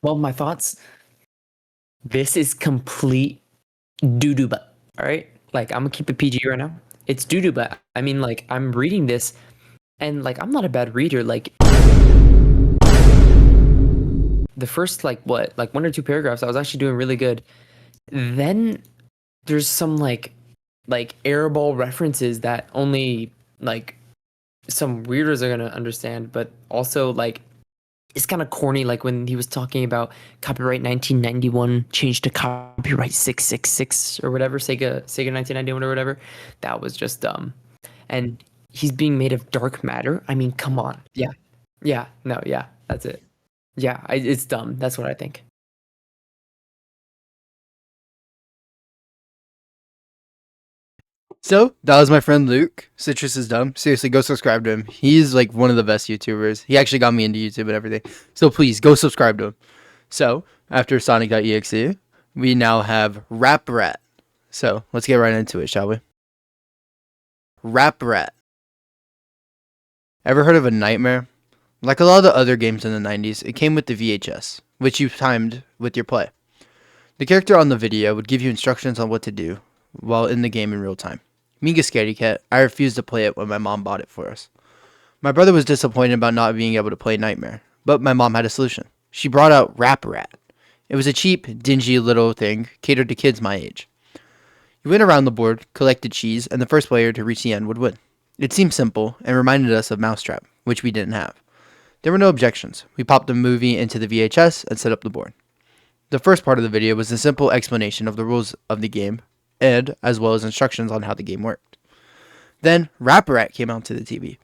Well, my thoughts. This is complete doo-doo butt. All right? Like, I'm going to keep it PG right now. It's doo-doo butt. I mean, like, I'm reading this, and, like, I'm not a bad reader. Like, the first, like, what? Like, 1 or 2 paragraphs, I was actually doing really good. Then there's some, like airball references that only, like, some weirdos are going to understand, but also, like, it's kind of corny, like when he was talking about copyright 1991 changed to copyright 666 or whatever, Sega 1991 or whatever. That was just dumb. And he's being made of dark matter. I mean, come on. Yeah, that's it. Yeah, it's dumb. That's what I think. So, that was my friend Luke. Citrus is dumb. Seriously, go subscribe to him. He's like one of the best YouTubers. He actually got me into YouTube and everything. So please, go subscribe to him. So, after sonic.exe, we now have Rap Rat. So, let's get right into it, shall we? Rap Rat. Ever heard of a nightmare? Like a lot of the other games in the 90s, it came with the VHS, which you timed with your play. The character on the video would give you instructions on what to do while in the game in real time. Being a scaredy cat, I refused to play it when my mom bought it for us. My brother was disappointed about not being able to play Nightmare, but my mom had a solution. She brought out Rap Rat. It was a cheap, dingy little thing catered to kids my age. You went around the board, collected cheese, and the first player to reach the end would win. It seemed simple and reminded us of Mousetrap, which we didn't have. There were no objections. We popped the movie into the VHS and set up the board. The first part of the video was a simple explanation of the rules of the game, and as well as instructions on how the game worked. Then Rap Rat came onto the TV.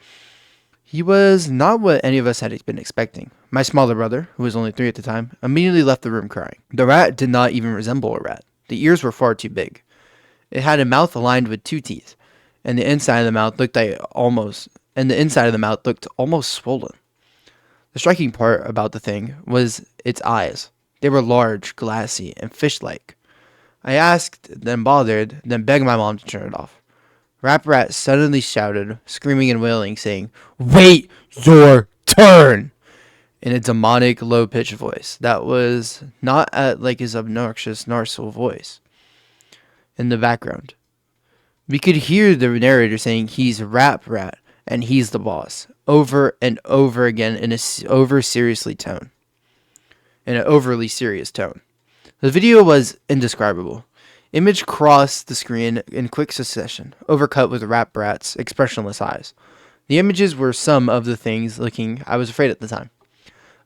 He was not what any of us had been expecting. My smaller brother, who was only 3 at the time, immediately left the room crying. The rat did not even resemble a rat. The ears were far too big. It had a mouth aligned with 2 teeth, and the inside of the mouth looked almost swollen. The striking part about the thing was its eyes. They were large, glassy, and fish-like. I asked, then bothered, then begged my mom to turn it off. Rap Rat suddenly shouted, screaming and wailing, saying, "Wait your turn!" in a demonic, low-pitched voice that was not like his obnoxious, narcissical voice. In the background, we could hear the narrator saying, "He's Rap Rat, and he's the boss," over and over again in an overly serious tone. The video was indescribable. Image crossed the screen in quick succession, overcut with Rap Rat's expressionless eyes. The images were some of the things I was afraid at the time.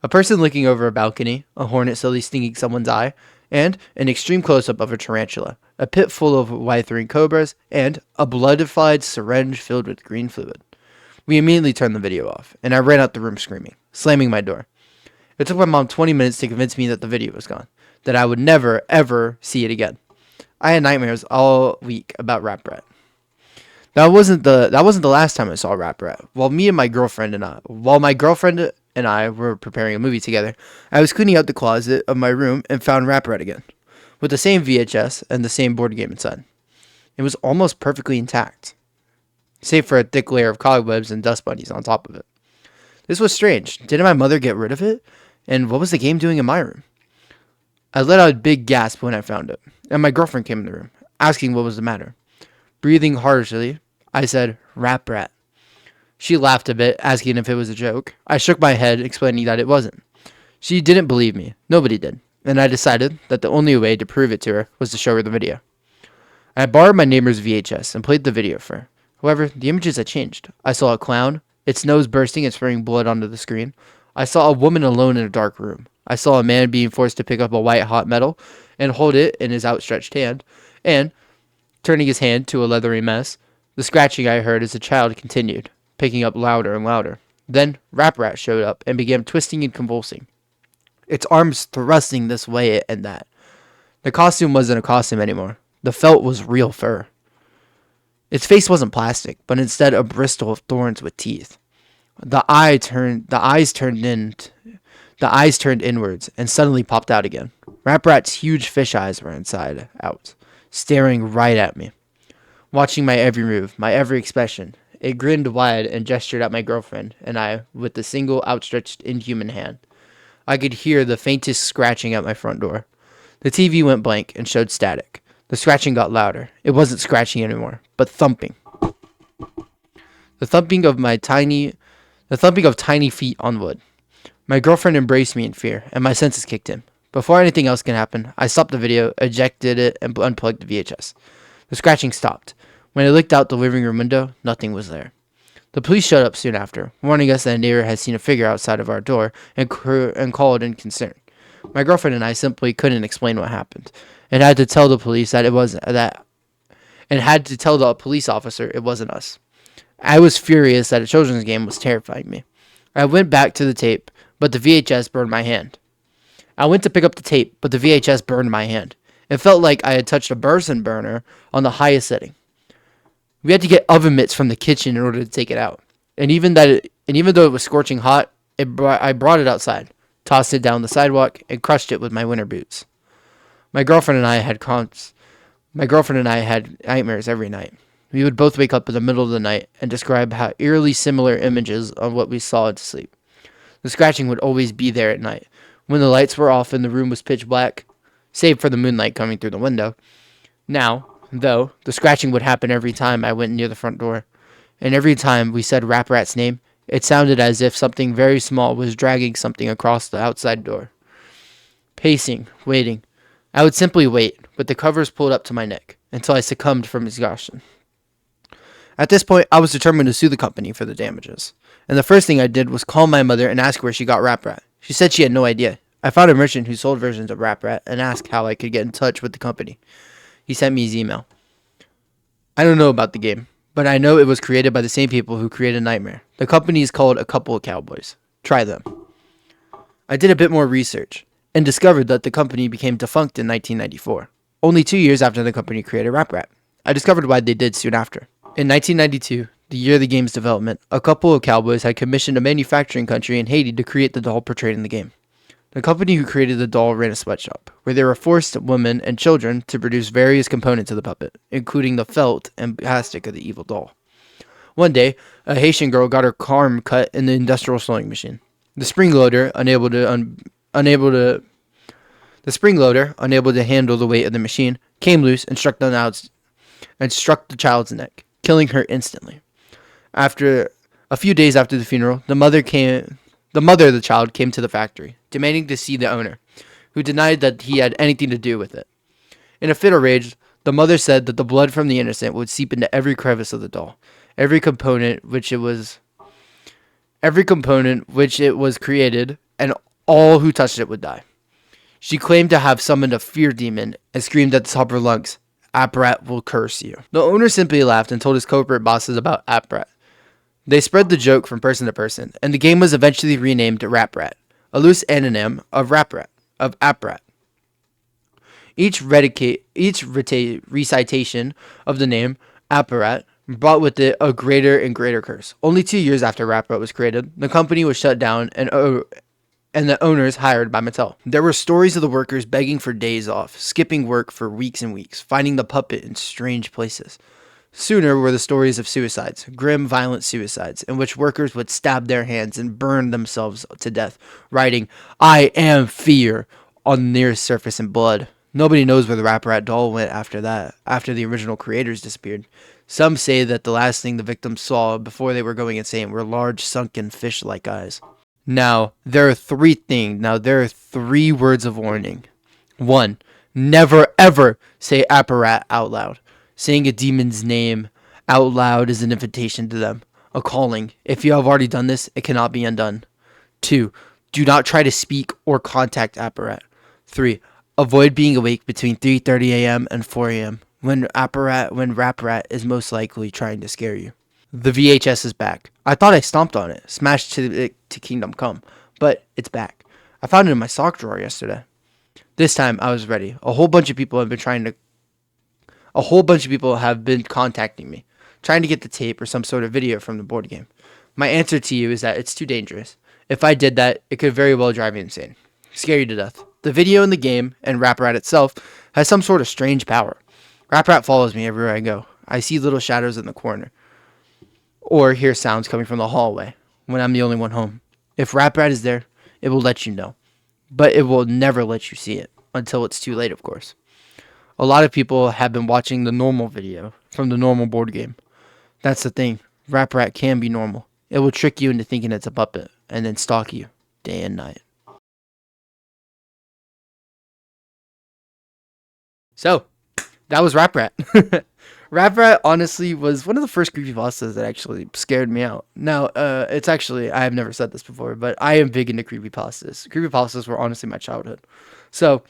A person looking over a balcony, a hornet slowly stinging someone's eye, and an extreme close-up of a tarantula, a pit full of writhing cobras, and a bloodified syringe filled with green fluid. We immediately turned the video off, and I ran out the room screaming, slamming my door. It took my mom 20 minutes to convince me that the video was gone, that I would never, ever see it again. I had nightmares all week about Rap Rat. That wasn't the last time I saw Rap Rat. While my girlfriend and I were preparing a movie together, I was cleaning out the closet of my room and found Rap Rat again, with the same VHS and the same board game inside. It was almost perfectly intact, save for a thick layer of cobwebs and dust bunnies on top of it. This was strange. Didn't my mother get rid of it? And what was the game doing in my room? I let out a big gasp when I found it, and my girlfriend came in the room, asking what was the matter. Breathing harshly, I said, "Rap Rat." She laughed a bit, asking if it was a joke. I shook my head, explaining that it wasn't. She didn't believe me. Nobody did. And I decided that the only way to prove it to her was to show her the video. I borrowed my neighbor's VHS and played the video for her. However, the images had changed. I saw a clown, its nose bursting and spraying blood onto the screen. I saw a woman alone in a dark room. I saw a man being forced to pick up a white hot metal and hold it in his outstretched hand, and, turning his hand to a leathery mess, the scratching I heard as the child continued, picking up louder and louder. Then Rap Rat showed up and began twisting and convulsing, its arms thrusting this way and that. The costume wasn't a costume anymore. The felt was real fur. Its face wasn't plastic, but instead a bristle of thorns with teeth. The eyes turned inwards and suddenly popped out again. Rap Rat's huge fish eyes were inside out, staring right at me, watching my every move, my every expression. It grinned wide and gestured at my girlfriend and I with a single outstretched inhuman hand. I could hear the faintest scratching at my front door. The TV went blank and showed static. The scratching got louder. It wasn't scratching anymore, but thumping. The thumping of tiny feet on wood. My girlfriend embraced me in fear, and my senses kicked in. Before anything else can happen, I stopped the video, ejected it, and unplugged the VHS. The scratching stopped. When I looked out the living room window, nothing was there. The police showed up soon after, warning us that a neighbor had seen a figure outside of our door and called in concern. My girlfriend and I simply couldn't explain what happened, and had to tell the police police officer it wasn't us. I was furious that a children's game was terrifying me. I went back to the tape, but the VHS burned my hand. I went to pick up the tape, but the VHS burned my hand. It felt like I had touched a Bunsen burner on the highest setting. We had to get oven mitts from the kitchen in order to take it out. And even though it was scorching hot, I brought it outside, tossed it down the sidewalk, and crushed it with my winter boots. My girlfriend and I had nightmares every night. We would both wake up in the middle of the night and describe how eerily similar images of what we saw to sleep. The scratching would always be there at night, when the lights were off and the room was pitch black, save for the moonlight coming through the window. Now, though, the scratching would happen every time I went near the front door, and every time we said Rap Rat's name, it sounded as if something very small was dragging something across the outside door. Pacing, waiting. I would simply wait, with the covers pulled up to my neck, until I succumbed from exhaustion. At this point, I was determined to sue the company for the damages, and the first thing I did was call my mother and ask where she got Rap Rat. She said she had no idea. I found a merchant who sold versions of Rap Rat and asked how I could get in touch with the company. He sent me his email. I don't know about the game, but I know it was created by the same people who created Nightmare. The company is called A Couple of Cowboys. Try them. I did a bit more research and discovered that the company became defunct in 1994, only 2 years after the company created Rap Rat. I discovered why they did soon after. In 1992, the year of the game's development, A Couple of Cowboys had commissioned a manufacturing country in Haiti to create the doll portrayed in the game. The company who created the doll ran a sweatshop, where they were forced women and children to produce various components of the puppet, including the felt and plastic of the evil doll. One day, a Haitian girl got her arm cut in the industrial sewing machine. The spring loader, unable to handle the weight of the machine, came loose and struck the child's neck, killing her instantly. After a few days after the funeral, the mother of the child came to the factory, demanding to see the owner, who denied that he had anything to do with it. In a fit of rage, the mother said that the blood from the innocent would seep into every crevice of the doll, every component which it was created, and all who touched it would die. She claimed to have summoned a fear demon and screamed at the top of her lungs, "Apprat will curse you." The owner simply laughed and told his corporate bosses about Apprat. They spread the joke from person to person, and the game was eventually renamed Rap Rat, a loose anonym of Apprat. Each recitation of the name Apprat brought with it a greater and greater curse. Only 2 years after Rap Rat was created, the company was shut down and the owners hired by Mattel. There were stories of the workers begging for days off, skipping work for weeks and weeks, finding the puppet in strange places. Sooner were the stories of suicides, grim, violent suicides, in which workers would stab their hands and burn themselves to death, writing, "I am fear," on the nearest surface in blood. Nobody knows where the Rap Rat doll went after that, after the original creators disappeared. Some say that the last thing the victims saw before they were going insane were large, sunken, fish-like eyes. Now, there are three words of warning. 1. Never ever say Apparat out loud. Saying a demon's name out loud is an invitation to them, a calling. If you have already done this, it cannot be undone. 2. Do not try to speak or contact Apparat. 3. Avoid being awake between 3:30 a.m. and 4 a.m. when Rap Rat is most likely trying to scare you. The VHS is back. I thought I stomped on it, smashed it to Kingdom Come, but it's back. I found it in my sock drawer yesterday. This time I was ready. A whole bunch of people have been contacting me, trying to get the tape or some sort of video from the board game. My answer to you is that it's too dangerous. If I did that, it could very well drive me insane. Scare you to death. The video in the game, and Rap Rat itself, has some sort of strange power. Rap Rat follows me everywhere I go. I see little shadows in the corner, or hear sounds coming from the hallway when I'm the only one home. If Rap Rat is there, it will let you know. But it will never let you see it, until it's too late, of course. A lot of people have been watching the normal video from the normal board game. That's the thing. Rap Rat can be normal. It will trick you into thinking it's a puppet, and then stalk you day and night. So, that was Rap Rat. Rap Rat honestly was one of the first creepypastas that actually scared me out. Now, it's actually, I have never said this before, but I am big into creepypastas. Creepypastas were honestly my childhood. So,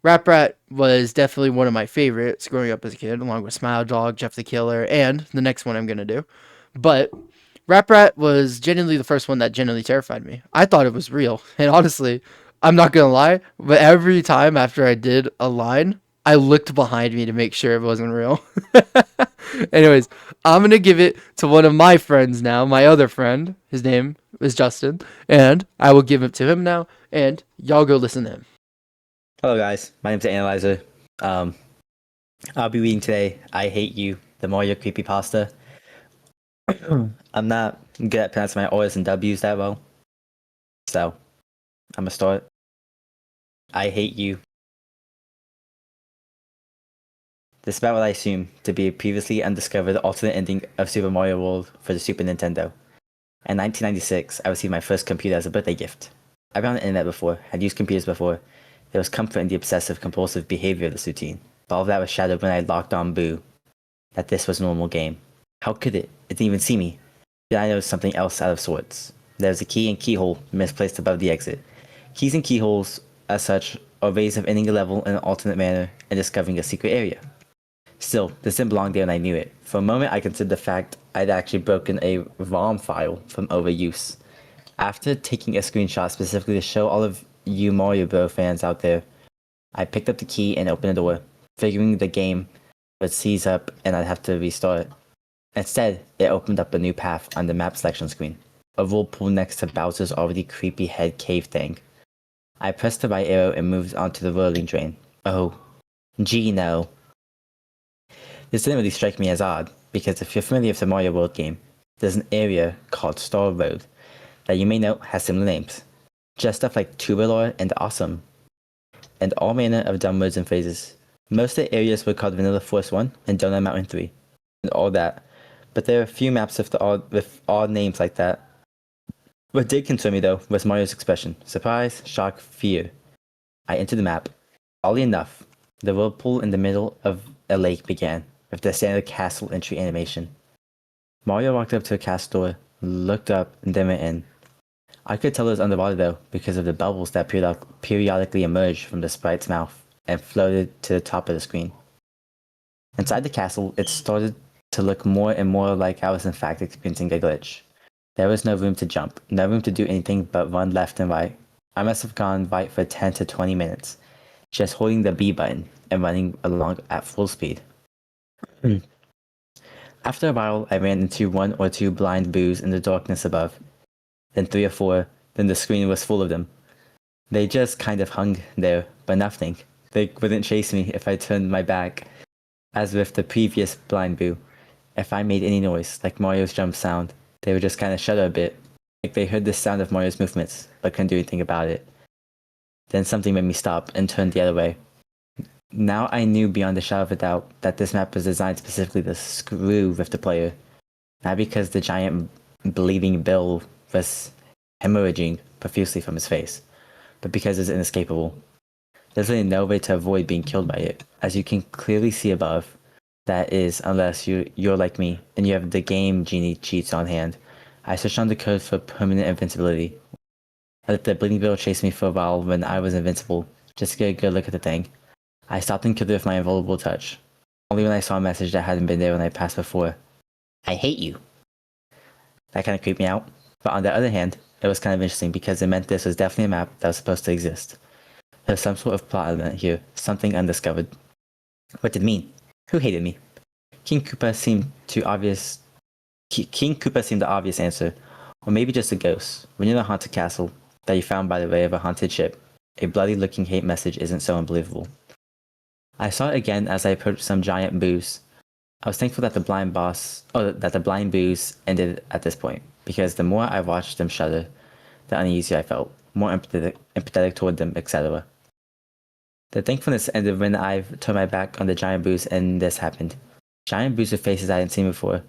Rap Rat was definitely one of my favorites growing up as a kid, along with Smile Dog, Jeff the Killer, and the next one I'm going to do. But Rap Rat was genuinely the first one that genuinely terrified me. I thought it was real. And honestly, I'm not going to lie, but every time after I did a line, I looked behind me to make sure it wasn't real. Anyways, I'm going to give it to one of my friends now, my other friend. His name is Justin, and I will give it to him now, and y'all go listen to him. Hello guys, my name's Analyzer. I'll be reading today I Hate You, the Mario creepypasta. I'm not good at pronouncing my O's and W's that well, so I'm gonna start. I hate you. This is about what I assume to be a previously undiscovered alternate ending of Super Mario World for the Super Nintendo. In 1996, I received my first computer as a birthday gift. I've been on the internet before, had used computers before. There was comfort in the obsessive-compulsive behavior of this routine, but all of that was shadowed when I locked on Boo. That this was a normal game. How could it? It didn't even see me. Then I noticed something else out of sorts. There was a key and keyhole misplaced above the exit. Keys and keyholes, as such, are ways of ending a level in an alternate manner and discovering a secret area. Still, this didn't belong there and I knew it. For a moment, I considered the fact I'd actually broken a ROM file from overuse. After taking a screenshot specifically to show all of you Mario Bros fans out there, I picked up the key and opened the door, figuring the game would seize up and I'd have to restart it. Instead, it opened up a new path on the map selection screen, a whirlpool next to Bowser's already creepy head cave thing. I pressed the right arrow and moved onto the whirling drain. Oh, gee no. This didn't really strike me as odd, because if you're familiar with the Mario World game, there's an area called Star Road that you may know has similar names. Just stuff like Tubalor and Awesome, and all manner of dumb words and phrases. Most of the areas were called Vanilla Force 1 and Donut Mountain 3, and all that, but there are a few maps with odd names like that. What did concern me though was Mario's expression: surprise, shock, fear. I entered the map. Oddly enough, the whirlpool in the middle of a lake began, with the standard castle entry animation. Mario walked up to a castle door, looked up, and then went in. I could tell it was underwater though, because of the bubbles that periodically emerged from the sprite's mouth and floated to the top of the screen. Inside the castle, it started to look more and more like I was in fact experiencing a glitch. There was no room to jump, no room to do anything but run left and right. I must have gone right for 10 to 20 minutes, just holding the B button and running along at full speed. After a while, I ran into one or two blind boos in the darkness above, then 3 or 4, then the screen was full of them. They just kind of hung there, but nothing. They wouldn't chase me if I turned my back. As with the previous blind boo, if I made any noise, like Mario's jump sound, they would just kind of shudder a bit, like they heard the sound of Mario's movements, but couldn't do anything about it. Then something made me stop and turn the other way. Now I knew beyond a shadow of a doubt that this map was designed specifically to screw with the player, not because the giant bleeding bill was hemorrhaging profusely from his face, but because it's inescapable. There's really no way to avoid being killed by it, as you can clearly see above. That is, unless you're like me and you have the game genie cheats on hand. I switched on the code for permanent invincibility. I let the bleeding bill chase me for a while when I was invincible, just to get a good look at the thing. I stopped and killed it with my invulnerable touch, only when I saw a message that hadn't been there when I passed before. I hate you. That kind of creeped me out, but on the other hand, it was kind of interesting because it meant this was definitely a map that was supposed to exist. There was some sort of plot element here, something undiscovered. What did it mean? Who hated me? King Koopa seemed the obvious answer, or maybe just a ghost. When you're in a haunted castle that you found by the way of a haunted ship, a bloody-looking hate message isn't so unbelievable. I saw it again as I approached some giant boos. I was thankful that the blind boos ended at this point, because the more I watched them shudder, the uneasier I felt, more empathetic toward them, etc. The thankfulness ended when I turned my back on the giant boos and this happened. Giant boos with faces I hadn't seen before.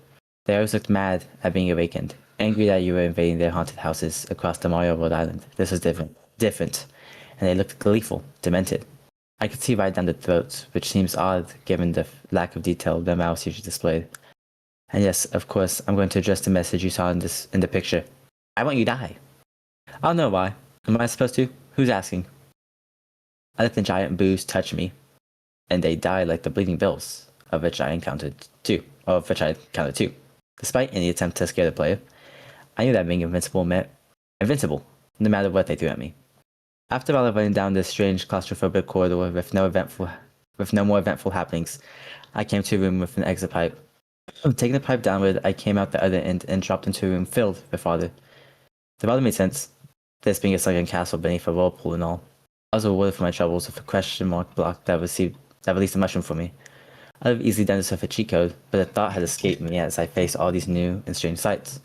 They always looked mad at being awakened, angry that you were invading their haunted houses across the Mario World Island. This was different, and they looked gleeful, demented. I could see right down the throats, which seems odd given the lack of detail their mouths usually displayed. And yes, of course, I'm going to address the message you saw in the picture. I want you to die. I don't know why. Am I supposed to? Who's asking? I let the giant boos touch me, and they died like the bleeding bills, of which I encountered two. Despite any attempt to scare the player, I knew that being invincible meant invincible, no matter what they threw at me. After all, running down this strange claustrophobic corridor with no more eventful happenings, I came to a room with an exit pipe. Taking the pipe downward, I came out the other end and dropped into a room filled with water. The water made sense, this being a sunken castle beneath a whirlpool and all. I was rewarded for my troubles with a question mark block that released a mushroom for me. I'd have easily done this with a cheat code, but the thought had escaped me as I faced all these new and strange sights.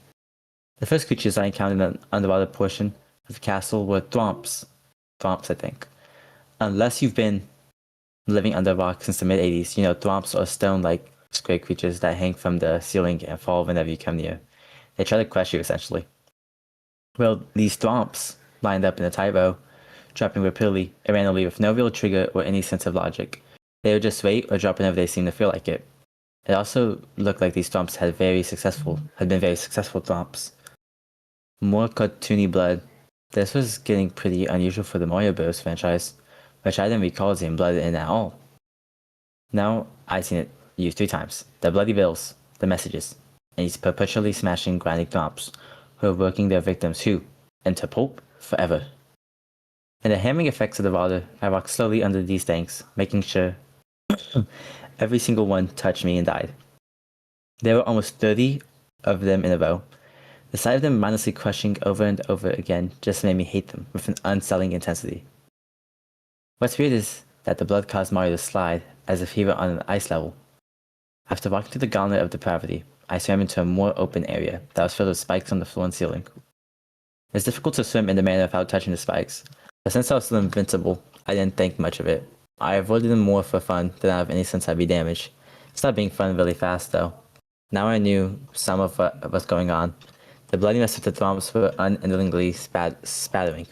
The first creatures I encountered in the underwater portion of the castle were thwomps. Thwomps, I think. Unless you've been living under a rock since the mid-80s, you know thwomps are stone-like square creatures that hang from the ceiling and fall whenever you come near. They try to crush you, essentially. Well, these thwomps lined up in a tight row, dropping repeatedly and randomly with no real trigger or any sense of logic. They would just wait or drop whenever they seemed to feel like it. It also looked like these thwomps had been very successful thwomps. More cartoony blood. This was getting pretty unusual for the Mario Bros. Franchise, which I didn't recall seeing blood in at all. Now I seen it used 3 times. The bloody bills, the messages, and he's perpetually smashing grinding knobs who are working their victims who, enter pulp, forever. In the hammering effects of the water, I walked slowly under these tanks, making sure every single one touched me and died. There were almost 30 of them in a row. The sight of them mindlessly crushing over and over again just made me hate them with an unsettling intensity. What's weird is that the blood caused Mario to slide as if he were on an ice level. After walking through the gauntlet of depravity, I swam into a more open area that was filled with spikes on the floor and ceiling. It's difficult to swim in the manner without touching the spikes, but since I was still invincible, I didn't think much of it. I avoided them more for fun than out of any sense I'd be damaged. It stopped being fun really fast though. Now I knew some of what was going on. The bloodiness of the thrombs were unendingly spattering.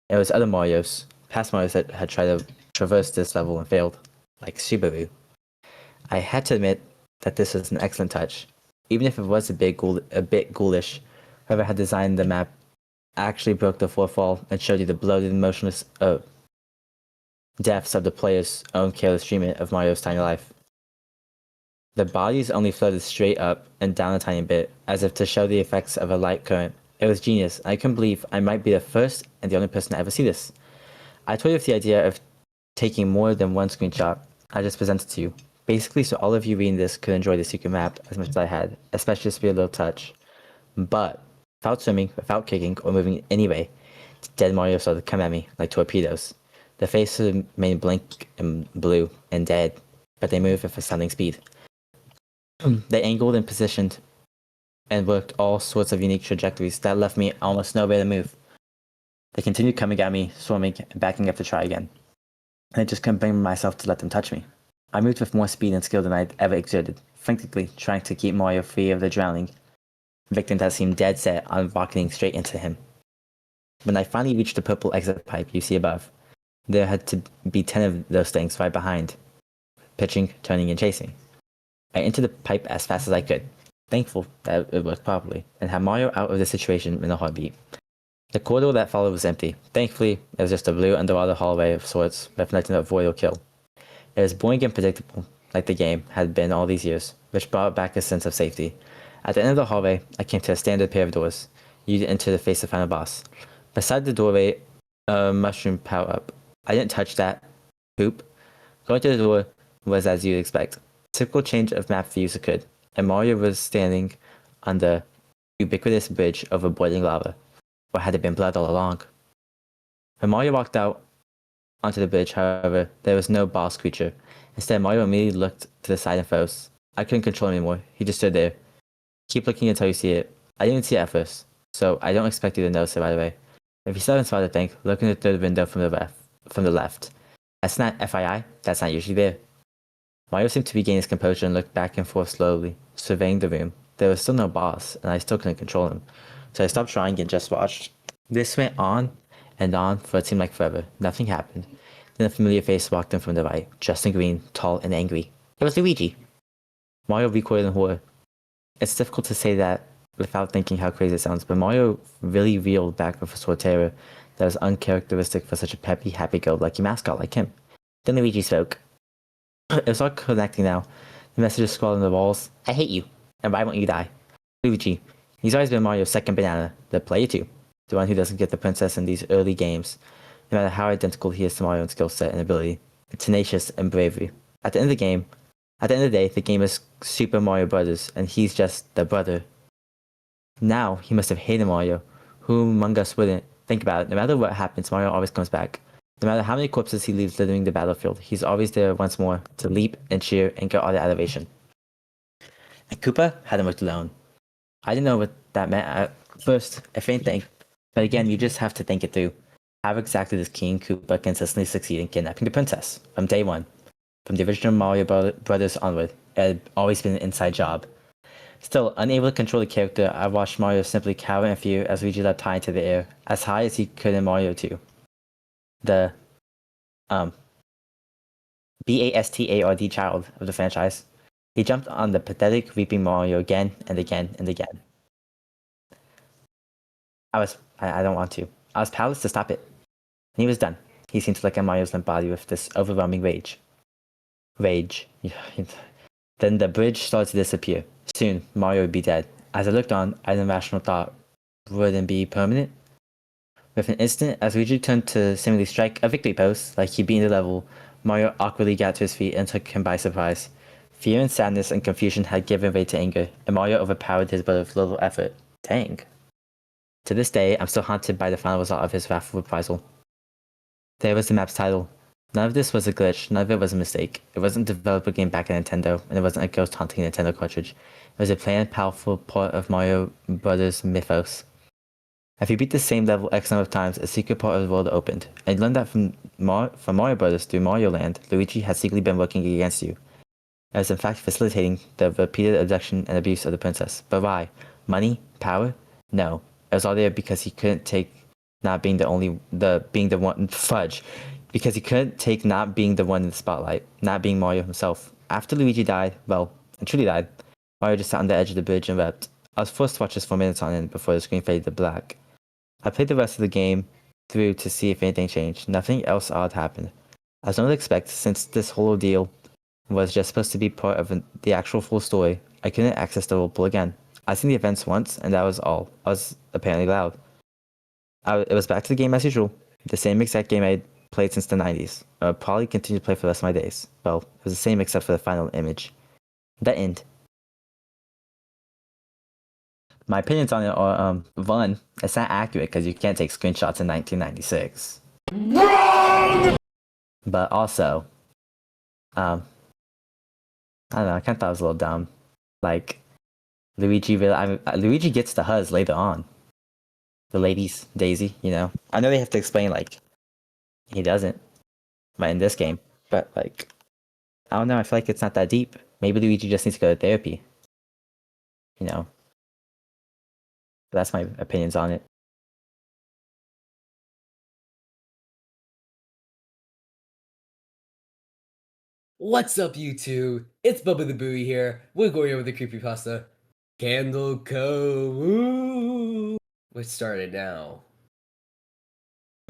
It was other Marios, past Marios that had tried to traverse this level and failed, like Subaru. I had to admit that this was an excellent touch. Even if it was a bit ghoulish, whoever had designed the map actually broke the fourth wall and showed you the bloated, motionless depths of the player's own careless treatment of Mario's tiny life. The bodies only floated straight up and down a tiny bit, as if to show the effects of a light current. It was genius. I couldn't believe I might be the first and the only person to ever see this. I toyed with the idea of taking more than one screenshot. I just presented to you, basically so all of you reading this could enjoy the secret map as much as I had, especially just be a little touch. But without swimming, without kicking, or moving in any way, dead Mario started to come at me like torpedoes. The faces remained blank and blue and dead, but they moved with astounding speed. They angled and positioned and worked all sorts of unique trajectories that left me almost nowhere to move. They continued coming at me, swarming, and backing up to try again. I just couldn't bring myself to let them touch me. I moved with more speed and skill than I'd ever exerted, frantically trying to keep Mario free of the drowning victim that seemed dead set on rocketing straight into him. When I finally reached the purple exit pipe you see above, there had to be 10 of those things right behind, pitching, turning, and chasing. I entered the pipe as fast as I could, thankful that it worked properly, and had Mario out of the situation in a heartbeat. The corridor that followed was empty. Thankfully, it was just a blue underwater hallway of sorts, with nothing to avoid or kill. It was boring and predictable, like the game had been all these years, which brought back a sense of safety. At the end of the hallway, I came to a standard pair of doors. You'd enter to face the final boss. Beside the doorway, a mushroom power-up. I didn't touch that. Poop. Going to the door was as you'd expect. Typical change of map views occurred, and Mario was standing on the ubiquitous bridge over boiling lava. Or had it been blood all along? When Mario walked out onto the bridge, however, there was no boss creature. Instead, Mario immediately looked to the side and froze. I couldn't control him anymore. He just stood there. Keep looking until you see it. I didn't see it at first, so I don't expect you to notice it right away. If you still haven't spotted a thing, look in the third window from the left. That's not FYI, that's not usually there. Mario seemed to regain his composure and looked back and forth slowly, surveying the room. There was still no boss, and I still couldn't control him. So I stopped trying and just watched. This went on and on for it seemed like forever. Nothing happened. Then a familiar face walked in from the right, dressed in green, tall and angry. It was Luigi. Mario recoiled in horror. It's difficult to say that without thinking how crazy it sounds, but Mario really reeled back with a sort of terror that was uncharacteristic for such a peppy, happy-go-lucky mascot like him. Then Luigi spoke. It was all connecting now. The messages scrawled on the walls. I hate you, and why won't you die? Luigi. He's always been Mario's second banana, the player too. The one who doesn't get the princess in these early games, no matter how identical he is to Mario in skill set and ability, tenacious and bravery. At the end of the day, the game is Super Mario Brothers, and he's just the brother. Now, he must have hated Mario. Who among us wouldn't? Think about it, no matter what happens, Mario always comes back. No matter how many corpses he leaves littering the battlefield, he's always there once more to leap and cheer and get all the adoration. And Koopa hadn't worked alone. I didn't know what that meant at first, if anything, but again, you just have to think it through. How exactly does King Koopa consistently succeed in kidnapping the princess? From day one. From the original Mario Brothers onward, it had always been an inside job. Still, unable to control the character, I watched Mario simply cower in fear as Luigi leapt high into the air, as high as he could in Mario 2. The BASTARD child of the franchise. He jumped on the pathetic, weeping Mario again and again and again. I don't want to. I was powerless to stop it. And he was done. He seemed to look at Mario's limp body with this overwhelming rage. Rage. Then the bridge started to disappear. Soon, Mario would be dead. As I looked on, I had an irrational thought. Wouldn't be permanent? With an instant, as Luigi turned to seemingly strike a victory pose, like he'd beaten the level, Mario awkwardly got to his feet and took him by surprise. Fear and sadness and confusion had given way to anger, and Mario overpowered his brother with little effort. Dang. To this day, I'm still haunted by the final result of his wrathful reprisal. There was the map's title. None of this was a glitch, none of it was a mistake. It wasn't a developer game back at Nintendo, and it wasn't a ghost haunting a Nintendo cartridge. It was a planned, powerful port of Mario Brothers' mythos. If you beat the same level X number of times, a secret part of the world opened, and you learned that from Mario Brothers through Mario Land, Luigi had secretly been working against you. It was in fact facilitating the repeated abduction and abuse of the princess. But why? Money? Power? No. It was all there because he couldn't take not being the one fudge. Because he couldn't take not being the one in the spotlight, not being Mario himself. After Luigi died, well, and truly died, Mario just sat on the edge of the bridge and wept. I was forced to watch this for minutes on end before the screen faded to black. I played the rest of the game through to see if anything changed. Nothing else odd happened. As one would expect, since this whole ordeal was just supposed to be part of the actual full story, I couldn't access the whirlpool again. I'd seen the events once, and that was all. I was apparently loud. It was back to the game as usual. The same exact game I'd played since the 90s. I would probably continue to play for the rest of my days. Well, it was the same except for the final image. The end. My opinions on it are, one, it's not accurate because you can't take screenshots in 1996. Wrong! But also, I don't know, I kind of thought it was a little dumb. Like, Luigi gets the huzz later on. The ladies, Daisy, you know. I know they have to explain, like, he doesn't. But in this game. But, like, I don't know, I feel like it's not that deep. Maybe Luigi just needs to go to therapy. You know. But that's my opinions on it. What's up, YouTube? It's Bubba the Booey here. We're going over the creepypasta Candle Cove. Ooh. Let's start it now.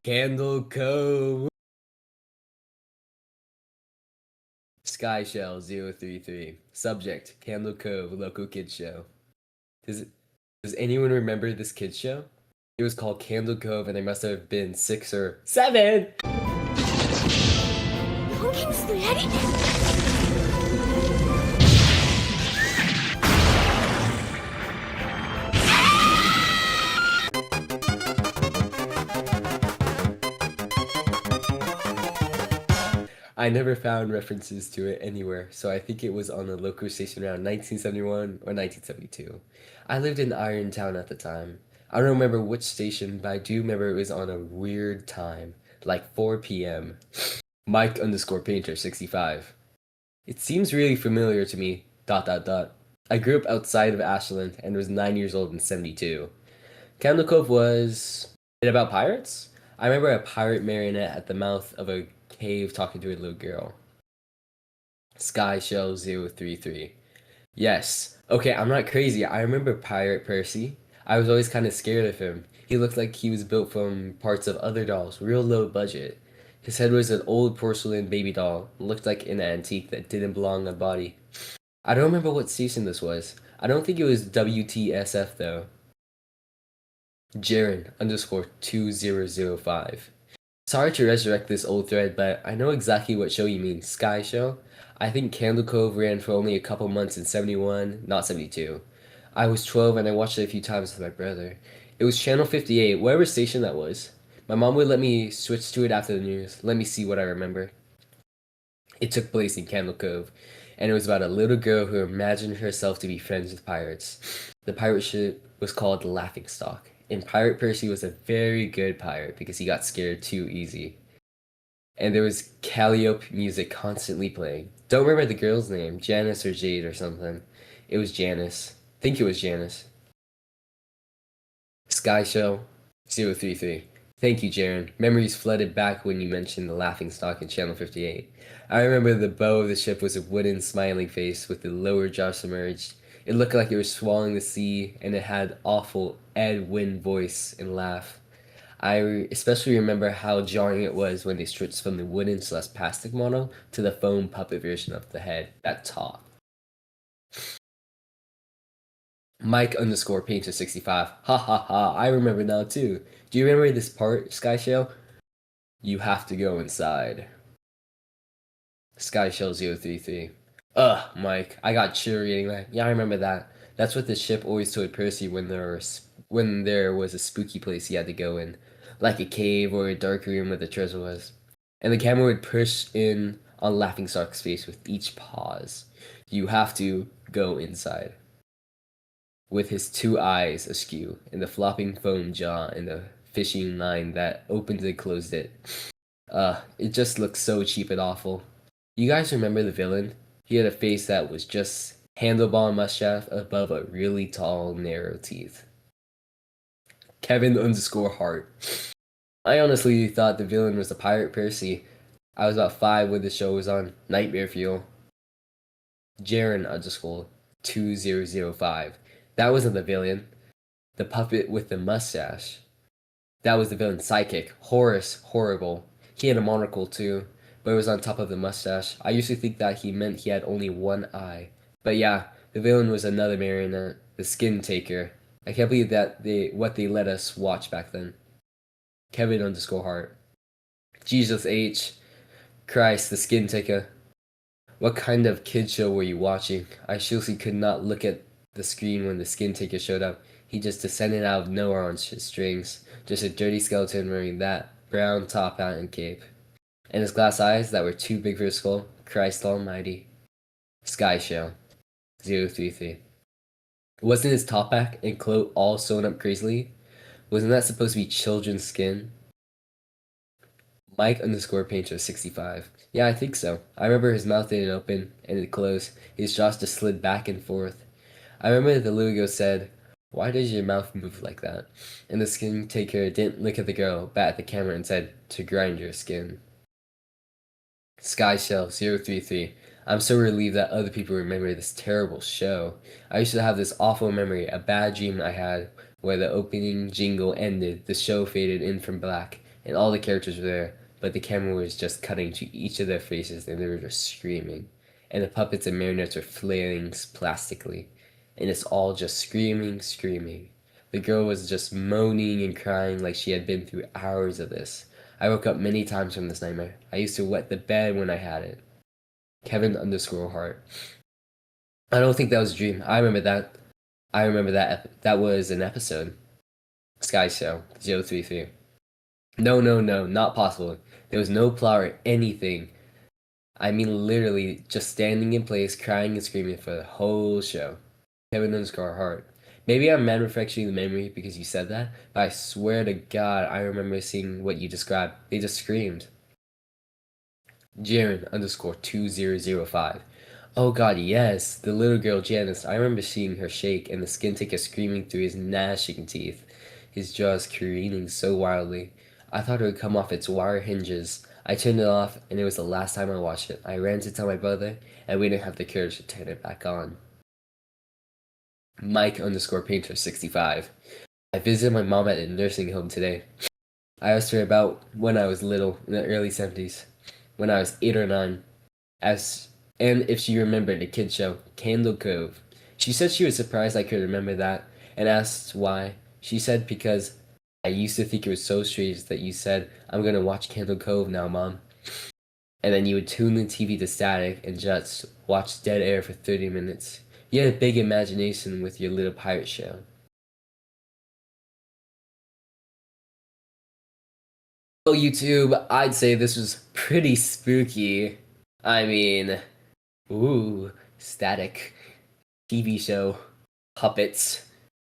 Candle Cove. Sky Shell 033. Subject: Candle Cove, local kids show. Does anyone remember this kids show? It was called Candle Cove, and there must have been 6 or 7. I never found references to it anywhere, so I think it was on a local station around 1971 or 1972. I lived in Irontown at the time. I don't remember which station, but I do remember it was on a weird time, like 4 p.m. Mike_Painter65. It seems really familiar to me, ... I grew up outside of Ashland and was 9 years old in 72. Candle Cove was it about pirates? I remember a pirate marionette at the mouth of a cave talking to a little girl. Sky Shell 033. Yes. Okay, I'm not crazy. I remember Pirate Percy. I was always kind of scared of him. He looked like he was built from parts of other dolls, real low budget. His head was an old porcelain baby doll, looked like an antique that didn't belong on body. I don't remember what station this was. I don't think it was WTSF though. Jaren_2005. Sorry to resurrect this old thread, but I know exactly what show you mean. Sky Show? I think Candle Cove ran for only a couple months in 71, not 72. I was 12 and I watched it a few times with my brother. It was channel 58, whatever station that was. My mom would let me switch to it after the news. Let me see what I remember. It took place in Candle Cove, and it was about a little girl who imagined herself to be friends with pirates. The pirate ship was called the Laughingstock, and Pirate Percy was a very good pirate because he got scared too easy. And there was Calliope music constantly playing. Don't remember the girl's name, Janice or Jade or something. It was Janice. I think it was Janice. Sky Show 033. Thank you, Jaren. Memories flooded back when you mentioned the Laughingstock in Channel 58. I remember the bow of the ship was a wooden smiling face with the lower jaw submerged. It looked like it was swallowing the sea, and it had awful Ed Wynn voice and laugh. I especially remember how jarring it was when they switched from the wooden/plastic model to the foam puppet version of the head that talked. Mike underscore painter 65. Ha ha ha, I remember now too. Do you remember this part, Sky Shell? You have to go inside. Sky Shell 033. Ugh, Mike, I got chill reading that. Yeah, I remember that. That's what the ship always told Percy when there was a spooky place he had to go in, like a cave or a dark room where the treasure was. And the camera would push in on Laughingstock's face with each pause. You have to go inside. With his two eyes askew, and the flopping foam jaw, and the fishing line that opened and closed it. It just looks so cheap and awful. You guys remember the villain? He had a face that was just handlebar mustache above a really tall, narrow teeth. Kevin underscore Hart. I honestly thought the villain was the pirate Percy. I was about 5 when the show was on. Nightmare Fuel. Jaren underscore 2005. That wasn't the villain. The puppet with the mustache. That was the villain's sidekick. Horace Horrible. He had a monocle too, but it was on top of the mustache. I used to think that he meant he had only one eye. But yeah, the villain was another marionette, the Skin Taker. I can't believe that they let us watch back then. Kevin underscore Hart. Jesus H. Christ, the Skin Taker. What kind of kid show were you watching? I seriously could not look at the screen when the Skin Taker showed up. He just descended out of nowhere on strings. Just a dirty skeleton wearing that brown top hat and cape. And his glass eyes that were too big for his skull. Christ almighty. Sky Shell 033. Wasn't his top hat and cloak all sewn up crazily? Wasn't that supposed to be children's skin? Mike underscore painter 65. Yeah, I think so. I remember his mouth didn't open and it closed. His jaws just slid back and forth. I remember the little girl said, "Why does your mouth move like that?" And the Skin Taker didn't look at the girl, but at the camera and said, "To grind your skin." Sky Shell 033. I'm so relieved that other people remember this terrible show. I used to have this awful memory, a bad dream I had, where the opening jingle ended, the show faded in from black, and all the characters were there, but the camera was just cutting to each of their faces and they were just screaming. And the puppets and marionettes were flailing plastically. And it's all just screaming, screaming. The girl was just moaning and crying like she had been through hours of this. I woke up many times from this nightmare. I used to wet the bed when I had it. Kevin underscore Hart. I don't think that was a dream. I remember that. That was an episode. Sky Show 033. No, not possible. There was no plot or anything. I mean, literally just standing in place, crying and screaming for the whole show. Kevin underscore Hart. Maybe I'm manufacturing the memory because you said that, but I swear to God, I remember seeing what you described. They just screamed. Jaren underscore 2005. Oh God, yes, the little girl Janice. I remember seeing her shake and the Skin Taker screaming through his gnashing teeth, his jaws careening so wildly. I thought it would come off its wire hinges. I turned it off, and it was the last time I watched it. I ran to tell my brother, and we didn't have the courage to turn it back on. Mike underscore painter 65. I visited my mom at a nursing home today. I asked her about when I was little in the early 70s, when I was 8 or 9, and if she remembered the kid show Candle Cove. She said she was surprised I could remember that, and asked why. She said because I used to think it was so strange that you said, "I'm gonna watch Candle Cove now, Mom." And then you would tune the TV to static and just watch dead air for 30 minutes. You had a big imagination with your little pirate show. Oh, YouTube, I'd say this was pretty spooky. I mean, ooh, static. TV show. Puppets.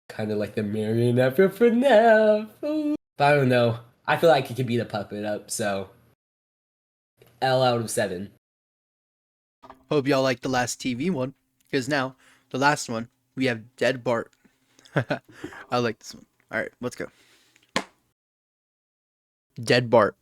Kind of like the marionette for FNAF. Ooh. But I don't know. I feel like it could beat a puppet up, so L out of 7. Hope y'all liked the last TV one, because now, the last one, we have Dead Bart. I like this one. Alright, let's go. Dead Bart.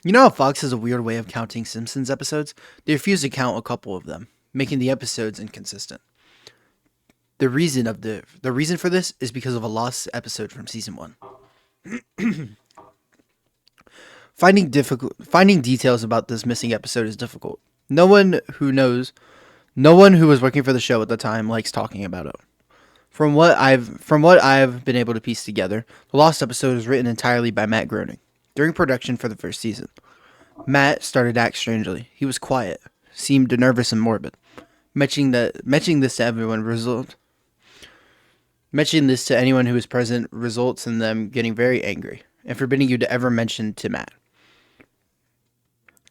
You know how Fox has a weird way of counting Simpsons episodes? They refuse to count a couple of them, making the episodes inconsistent. The reason for this is because of a lost episode from season 1. Finding details about this missing episode is difficult. No one who was working for the show at the time likes talking about it. From what I've been able to piece together, the lost episode was written entirely by Matt Groening during production for the first season. Matt started to act strangely. He was quiet, seemed nervous and morbid. Mentioning this to anyone who was present results in them getting very angry and forbidding you to ever mention to Matt.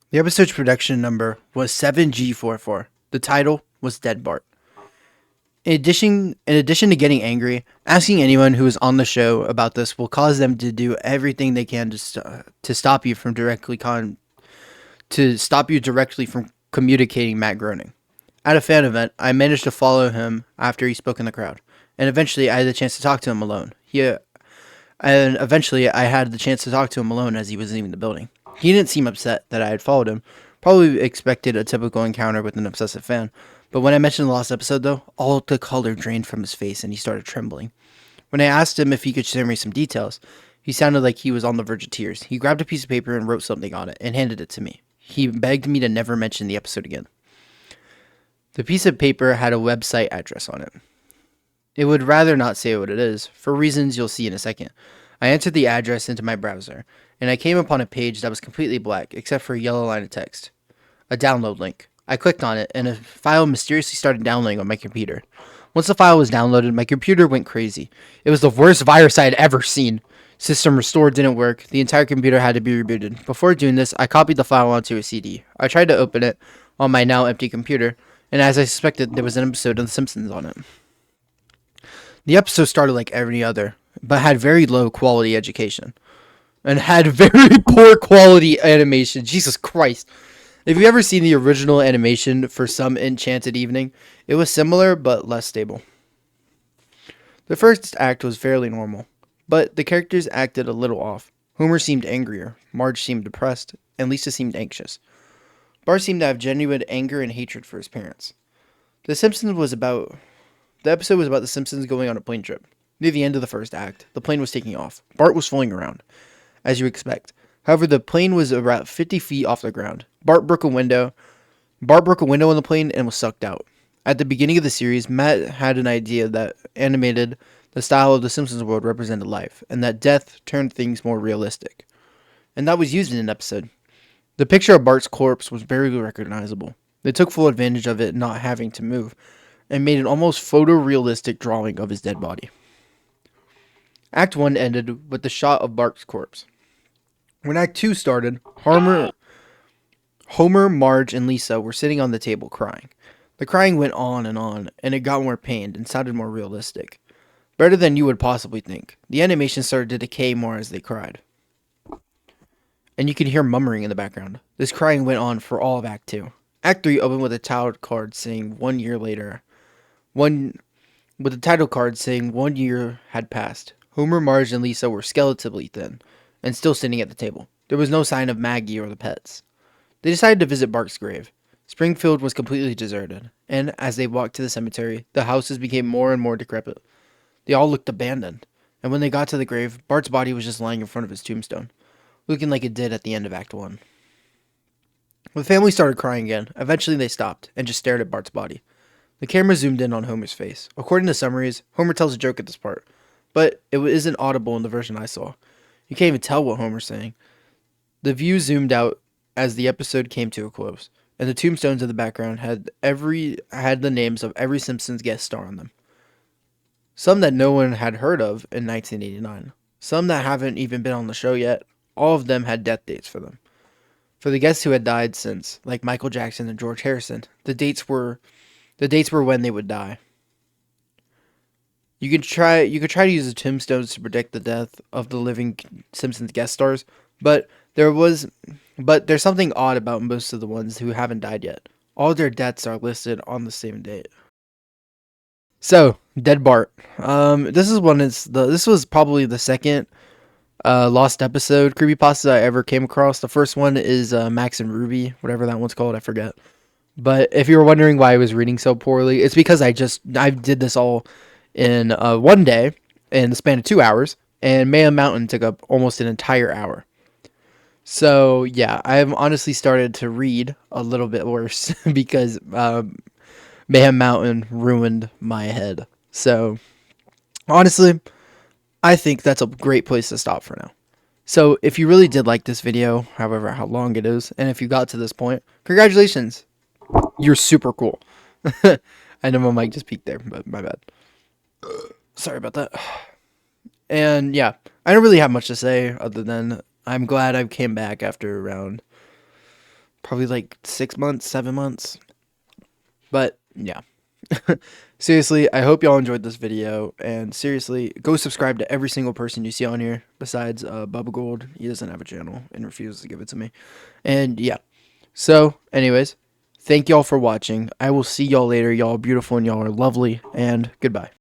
The episode's production number was 7G44. The title was Dead Bart. In addition to getting angry, asking anyone who is on the show about this will cause them to do everything they can to stop you directly from communicating Matt Groening. At a fan event, I managed to follow him after he spoke in the crowd, and eventually I had the chance to talk to him alone. As he was leaving the building. He didn't seem upset that I had followed him. Probably expected a typical encounter with an obsessive fan. But when I mentioned the lost episode, though, all the color drained from his face and he started trembling. When I asked him if he could share me some details, he sounded like he was on the verge of tears. He grabbed a piece of paper and wrote something on it and handed it to me. He begged me to never mention the episode again. The piece of paper had a website address on it. It would rather not say what it is, for reasons you'll see in a second. I entered the address into my browser, and I came upon a page that was completely black, except for a yellow line of text. A download link. I clicked on it, and a file mysteriously started downloading on my computer. Once the file was downloaded, my computer went crazy. It was the worst virus I had ever seen. System restore didn't work. The entire computer had to be rebooted. Before doing this, I copied the file onto a CD. I tried to open it on my now empty computer, and as I suspected, there was an episode of The Simpsons on it. The episode started like every other, but had very low quality education. And had very poor quality animation. Jesus Christ. If you've ever seen the original animation for Some Enchanted Evening, it was similar but less stable. The first act was fairly normal, but the characters acted a little off. Homer seemed angrier, Marge seemed depressed, and Lisa seemed anxious. Bart seemed to have genuine anger and hatred for his parents. The episode was about the Simpsons going on a plane trip. Near the end of the first act, the plane was taking off. Bart was flying around, as you expect. However, the plane was about 50 feet off the ground. Bart broke a window in the plane and was sucked out. At the beginning of the series, Matt had an idea that animated the style of the Simpsons world represented life, and that death turned things more realistic. And that was used in an episode. The picture of Bart's corpse was barely recognizable. They took full advantage of it not having to move, and made an almost photorealistic drawing of his dead body. Act 1 ended with the shot of Bart's corpse. When Act 2 started, Homer, Marge, and Lisa were sitting on the table crying. The crying went on, and it got more pained and sounded more realistic. Better than you would possibly think. The animation started to decay more as they cried. And you could hear murmuring in the background. This crying went on for all of Act 2. Act 3 opened with a title card saying 1 year later. With the title card saying 1 year had passed. Homer, Marge, and Lisa were skeletally thin, and still sitting at the table. There was no sign of Maggie or the pets. They decided to visit Bart's grave. Springfield was completely deserted, and as they walked to the cemetery, the houses became more and more decrepit. They all looked abandoned, and when they got to the grave, Bart's body was just lying in front of his tombstone, looking like it did at the end of Act 1. The family started crying again. Eventually they stopped, and just stared at Bart's body. The camera zoomed in on Homer's face. According to summaries, Homer tells a joke at this part, but it isn't audible in the version I saw. You can't even tell what Homer's saying. The view zoomed out as the episode came to a close, and the tombstones in the background had the names of every Simpsons guest star on them. Some that no one had heard of in 1989. Some that haven't even been on the show yet. All of them had death dates for them. For the guests who had died since, like Michael Jackson and George Harrison, the dates were when they would die. You could try to use the tombstones to predict the death of the living Simpsons guest stars, but there's something odd about most of the ones who haven't died yet. All their deaths are listed on the same date. So, Dead Bart. This was probably the second lost episode creepypasta I ever came across. The first one is Max and Ruby, whatever that one's called, I forget. But if you were wondering why I was reading so poorly, it's because I did this all in one day in the span of 2 hours, and Mayhem Mountain took up almost an entire hour. So yeah, I've honestly started to read a little bit worse because Mayhem Mountain ruined my head. So honestly, I think that's a great place to stop for now. So if you really did like this video, however how long it is, and if you got to this point, congratulations. You're super cool. I know my mic just peaked there, but my bad. Sorry about that. And yeah, I don't really have much to say other than I'm glad I came back after around probably like 6 months, 7 months. But yeah. Seriously, I hope y'all enjoyed this video, and seriously, go subscribe to every single person you see on here besides Bubba Gold. He doesn't have a channel and refuses to give it to me. And yeah. So, anyways, thank y'all for watching. I will see y'all later. Y'all are beautiful and y'all are lovely, and goodbye.